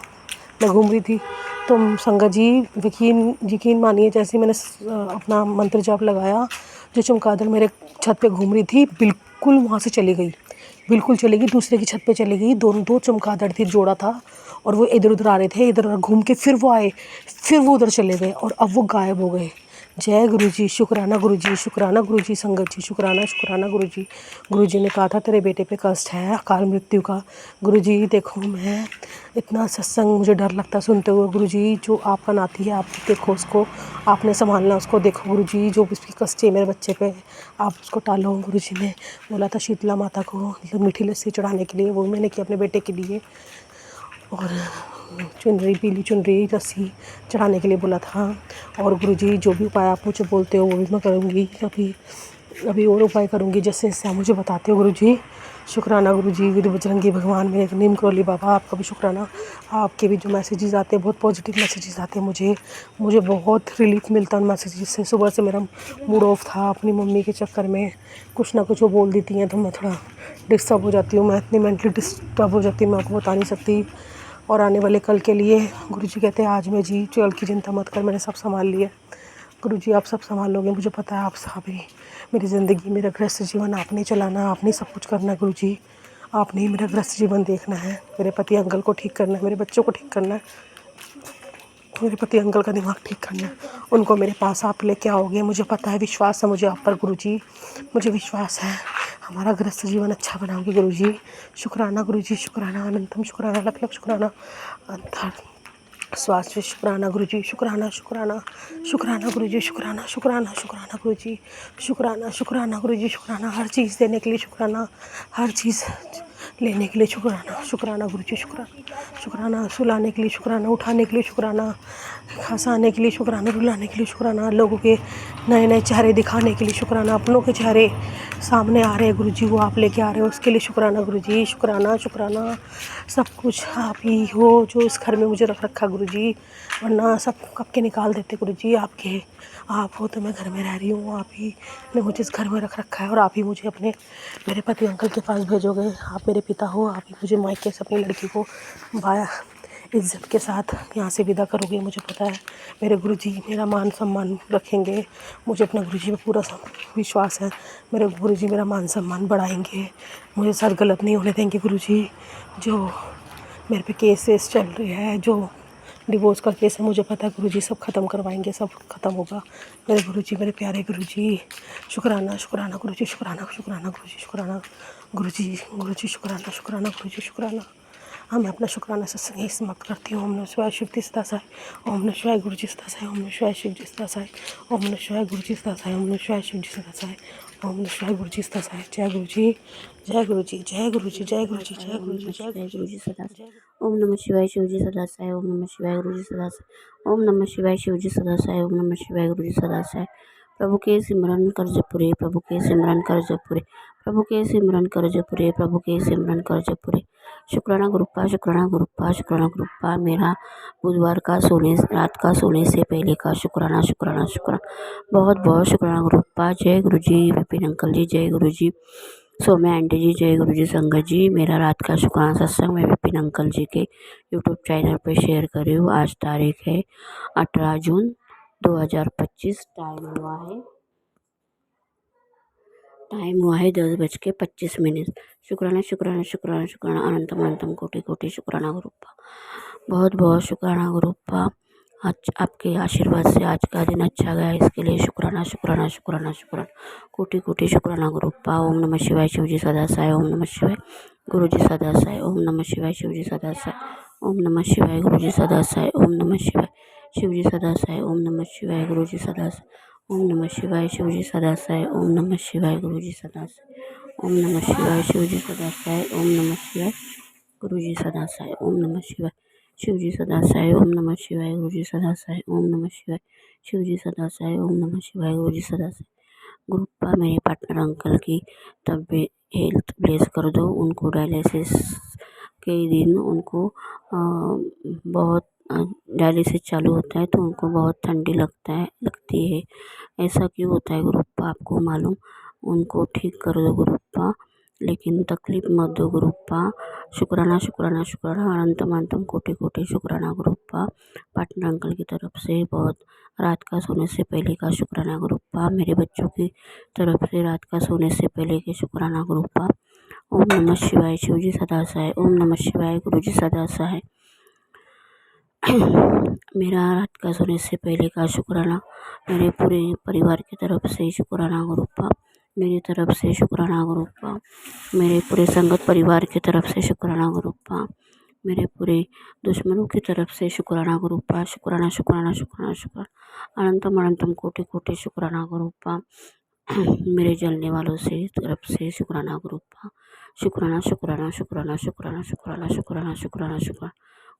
मैं घूम रही थी। तो संगत जी यकीन मानिए, जैसे मैंने अपना मंत्र जाप लगाया, जो चमगादड़ मेरे छत पे घूम रही थी बिल्कुल वहाँ से चली गई। बिल्कुल चली गई, दूसरे की छत पे चली गई। दोनों दो चमगादड़ थी, जोड़ा था, और वो इधर उधर आ रहे थे, इधर उधर घूम के फिर वो आए, फिर वो उधर चले गए और अब वो गायब हो गए। जय गुरु जी, शुक्राना गुरु जी, शुक्राना गुरु जी, संगत जी शुक्राना, शुक्राना गुरु जी। गुरु जी ने कहा था तेरे बेटे पे कष्ट है अकाल मृत्यु का। गुरु जी देखो, मैं इतना सत्संग मुझे डर लगता सुनते हुए। गुरु जी जो आपका नाती है, आप देखो उसको, आपने संभालना उसको। देखो गुरु जी जो उसकी कष्ट है मेरे बच्चे पे, आप उसको टालो। गुरु जी ने बोला था शीतला माता को मतलब मीठी लस्सी चढ़ाने के लिए, वो मैंने किया अपने बेटे के लिए। और चुनरी, पीली चुनरी लस्सी चढ़ाने के लिए बोला था। और गुरुजी जो भी उपाय आप मुझे बोलते हो वो भी मैं करूँगी। अभी और उपाय करूँगी जैसे जैसे आप मुझे बताते हो गुरुजी। शुक्राना गुरुजी, गुरु बजरंगी भगवान, मेरे नीम करोली बाबा, आपका भी शुक्राना। आपके भी जो मैसेजेस आते हैं बहुत पॉजिटिव मैसेजेस आते हैं, मुझे बहुत रिलीफ मिलता है उन मैसेजेस से। सुबह से मेरा मूड ऑफ था अपनी मम्मी के चक्कर में, कुछ ना कुछ वो बोल देती हैं तो मैं थोड़ा डिस्टर्ब हो जाती हूँ। मैं इतनी मेंटली डिस्टर्ब हो जाती हूँ, मैं आपको बता नहीं सकती। और आने वाले कल के लिए गुरुजी कहते हैं आज में जी कल की चिंता मत कर, मैंने सब संभाल लिया। गुरुजी आप सब संभाल लोगे, मुझे पता है आप सब ही। मेरी ज़िंदगी, मेरा गृहस्थ जीवन आपने चलाना, आपने सब कुछ करना है गुरुजी। आपने ही मेरा गृहस्थ जीवन देखना है, मेरे पति अंकल को ठीक करना है, मेरे बच्चों को ठीक करना है, मेरे पति अंकल का दिमाग ठीक करना है। उनको मेरे पास आप लेके आओगे, मुझे पता है, विश्वास है मुझे आप पर गुरुजी, मुझे विश्वास है। हमारा गृहस्थ जीवन अच्छा बनाओगे गुरुजी। शुक्राना गुरुजी, शुक्राना, अनंतम शुक्राना, लख लख शुक्राना, अंतर स्वास्थ्य शुक्राना गुरुजी, शुक्राना शुक्राना, शुक्राना गुरुजी, शुक्राना शुक्राना, शुक्राना गुरुजी, शुक्राना शुक्राना गुरुजी, शुक्राना हर चीज़ देने के लिए, शुक्राना हर चीज़ लेने के लिए, शुक्राना शुक्राना गुरुजी, शुक्राना शुक्राना, सुलाने के लिए शुक्राना, उठाने के लिए शुक्राना, हंसाने के लिए शुक्राना, रुलाने के लिए शुक्राना, लोगों के नए नए चेहरे दिखाने के लिए शुक्राना, अपनों के चेहरे सामने आ रहे हैं गुरुजी, वो आप लेके आ रहे हो उसके लिए शुक्राना गुरुजी, शुक्राना शुक्राना। सब कुछ आप ही हो जो इस घर में मुझे रख रखा गुरुजी, वरना सब कब के निकाल देते गुरुजी। आप हो तो मैं घर में रह रही हूँ, आप ही ने मुझे इस घर में रख रखा है और आप ही मुझे अपने मेरे पति अंकल के पास भेजोगे। आप मेरे पिता हो, आप ही मुझे मायके से अपनी लड़की को बाया इज्जत के साथ यहाँ से विदा करोगे, मुझे पता है। मेरे गुरुजी मेरा मान सम्मान रखेंगे, मुझे अपने गुरुजी पे पूरा विश्वास है। मेरे गुरुजी मेरा मान सम्मान बढ़ाएंगे, मुझे साथ गलत नहीं होने देंगे गुरुजी। जो मेरे पे केसेस चल रहे हैं, जो डिवोर्स का केस है, मुझे पता है गुरुजी सब ख़त्म करवाएंगे, सब ख़त्म होगा। मेरे गुरुजी, मेरे प्यारे गुरुजी, शुक्राना शुक्राना गुरुजी, शुक्राना शुक्राना गुरुजी, शुक्राना गुरुजी, गुरुजी शुक्राना शुक्राना गुरुजी, शुक्राना। हाँ, मैं अपना शुक्राना सत्संग ही समाप्त करती हूँ। ओम नमः शिवाय, शिव जी सदा साई। ओम नमः शिवाय, गुरु जी सदा साई। ओम नमः शिवाय, शिव जी सदा साई। ओम नमः शिवाय, गुरु जी सदा साई। ओम नमः शिवाय, शिव जी सदा साई। ओम नमः शिवाय, गुरु जी सदा साई। जय गुरु जी, जय गुरु जी, जय गुरु जी, जय गुरु जी, जय गुरु जी, जय गुरु जी सदा साई। ओम नमः शिवाय, शिव जी सदा साई। ओम नमः शिवाय, गुरु जी सदा साई। ओम नमः शिवाय, शिव जी सदा साई। ओम नमः शिवाय, गुरु जी सदा साई। प्रभु के सिमरन कर जपुरे, प्रभु के सिमरन कर जपुरे, प्रभु के सिमरन कर जपुरे, प्रभु के सिमरन कर जपुरे। शुक्राना गुरुप्पा, शुक्राना गुरुप्पा, शुक्राना गुरुप्पा। मेरा बुधवार का रात का सोने से पहले का शुक्राना शुक्राना शुक्राना, बहुत बहुत शुक्राना गुरुप्पा। जय गुरु जी विपिन अंकल जी, जय गुरु जी सौम्या आंटी जी, जय गुरु जी संगत जी। मेरा रात का शुक्राना सत्संग मैं विपिन अंकल जी के यूट्यूब चैनल पर शेयर कर रही हूँ। आज तारीख है 18 जून 2025। टाइम हुआ है 10:25। शुक्राना शुक्राना शुक्राना शुक्राना, अनंतम अनंतम कोटि कोटि शुक्राना गुरुप्पा। बहुत बहुत शुक्राना गुरुप्पा। आज आपके आशीर्वाद से आज का दिन अच्छा गया, इसके लिए शुक्राना शुक्राना शुक्राना शुक्राना, कोटि कोटि शुक्राना गुरुप्पा। ओम नमः शिवाय, शिव जी सदा साई। ओम नमः शिवाय, गुरु जी सदा साई। ओम नमः शिवाय, शिव जी सदा साई। ओम नमः शिवाय, गुरु जी सदा साई। ओम नमः शिवाय, शिव जी सदा साई। ओम नमः शिवाय, गुरु जी सदा साई। ओम नमः शिवाय, शिव जी सदा साई। ओम नमः शिवाय, गुरु जी सदा साई। ओम नमः शिवाय, शिव जी सदा साई। ओम नमः शिवाय, गुरु जी सदा साई। ओम नमः शिवाय, शिव जी सदा साई। ओम नमः शिवाय, गुरु जी सदा साई। ओम नमः शिवाय, शिव जी सदा साई। ओम नमः शिवाय, गुरु जी सदा साई। गुरुप्पा, मेरे पार्टनर अंकल की तबीयत हेल्थ ब्लेस कर दो। उनको डायलिसिस के दिन उनको बहुत डायलिसिस चालू होता है तो उनको बहुत ठंडी लगती है। ऐसा क्यों होता है गुरुप्पा, आपको मालूम? उनको ठीक कर दो गुरुप्पा, लेकिन तकलीफ मत दो गुरुप्पा। शुक्राना शुक्राना शुक्राना, अनंतम अनंतम कोटि कोटि शुक्राना गुरुप्पा। पार्टनर अंकल की तरफ से बहुत रात का सोने से पहले का शुक्राना गुरुप्पा। मेरे बच्चों की तरफ से रात का सोने से पहले के शुक्राना गुरुप्पा। ओम नमः शिवाय शिवजी सदा सहाय। ओम नमः शिवाय गुरुजी सदा सहाय। मेरा रात का सोने से पहले का शुक्राना मेरे पूरे परिवार की तरफ से शुक्राना गुरुप्पा, मेरी तरफ से शुक्राना गुरुप्पा, मेरे पूरे संगत परिवार की तरफ से शुक्राना गुरुप्पा, मेरे पूरे दुश्मनों की तरफ से शुक्राना गुरुप्पा। शुक्राना शुक्राना शुक्राना शुक्राना अनंतम अनंतम कोटि कोटि शुक्राना गुरुप्पा। मेरे जलने वालों से तरफ से शुक्राना गुरुप्पा। शुक्राना शुक्राना शुक्राना शुक्राना शुक्राना शुक्राना शुक्राना शुक्राना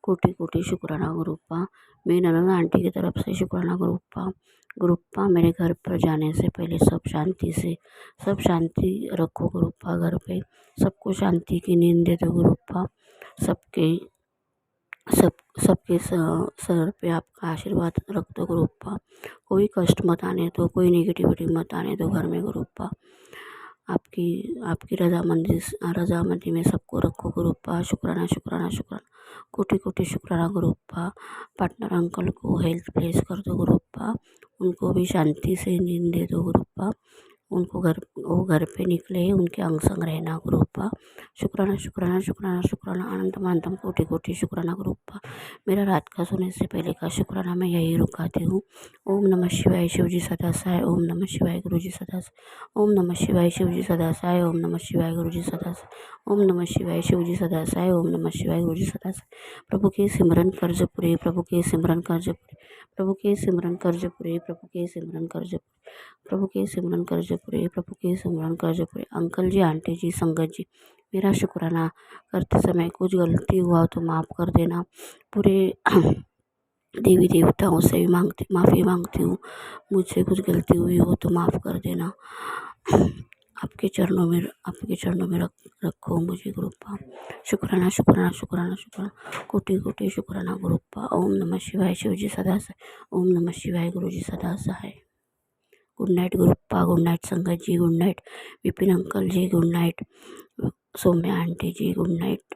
कोटि कोटि शुक्राना गुरुप्पा। मेरी ननद आंटी की तरफ से शुक्राना गुरुप्पा। गुरुप्पा मेरे घर पर जाने से पहले सब शांति रखो गुरुप्पा। घर पे सबको शांति की नींद दे दो गुरुप्पा। सबके सबके सर पे आपका आशीर्वाद रख दो गुरुप्पा। कोई कष्ट मत आने दो, कोई नेगेटिविटी मत आने दो घर में गुरुप्पा। आपकी रजामंदी में सबको रखो गुरुप्पा। शुक्राना शुक्राना शुक्राना कोटि कोटि शुक्राना गुरुप्पा। पार्टनर अंकल को हेल्थ प्लेस कर दो गुरुप्पा। उनको भी शांति से नींद दे दो गुरुप्पा। वो घर पे निकले उनके अंग संग रहना गुरुप्पा। शुक्राना शुक्राना शुक्राना शुक्राना अनंतम अनंतम कोटि कोटि शुक्राना गुरुप्पा। मेरा रात का सोने से पहले का शुक्राना मैं यही रुकाती हूँ। ओम नमः शिवाय शिवजी सदा सहाय। ओम नमः शिवाय गुरुजी सदा सहाय। ओम नमः शिवाय शिवजी सदा सहाय। ओम नमः शिवाय गुरुजी सदा सहाय। ओम नमः शिवाय शिवजी सदा सहाय। ओम नमः शिवाय गुरुजी सदा सहाय। प्रभु के सिमरन कर्ज पूरे, प्रभु के सिमरन कर्ज पूरे, प्रभु के सिमरन कर्ज पूरे, प्रभु के सिमरन कर्ज पूरे, प्रभु के सिमरन कर्ज पूरे, प्रभु के सिमरन कर्ज पूरे। अंकल जी, आंटी जी, संगत जी, मेरा शुक्राना करते समय कुछ गलती हुआ तो माफ़ कर देना। पूरे देवी देवताओं से भी माफ़ी मांगती हूँ। मुझसे कुछ गलती हुई हो तो माफ़ कर देना। आपके चरणों में रखो मुझे गुरुप्पा। शुक्राना शुक्राना शुक्राना शुक्राना कोटि कोटि शुक्राना गुरुप्पा। ओम नमः शिवाय शिवजी सदा सहाय। ओम नमः शिवाय गुरुजी सदा सहाय। गुड नाइट गुरुप्पा, गुड नाइट संगत जी, गुड नाइट विपिन अंकल जी, गुड नाइट सौम्या आंटी जी, गुड नाइट।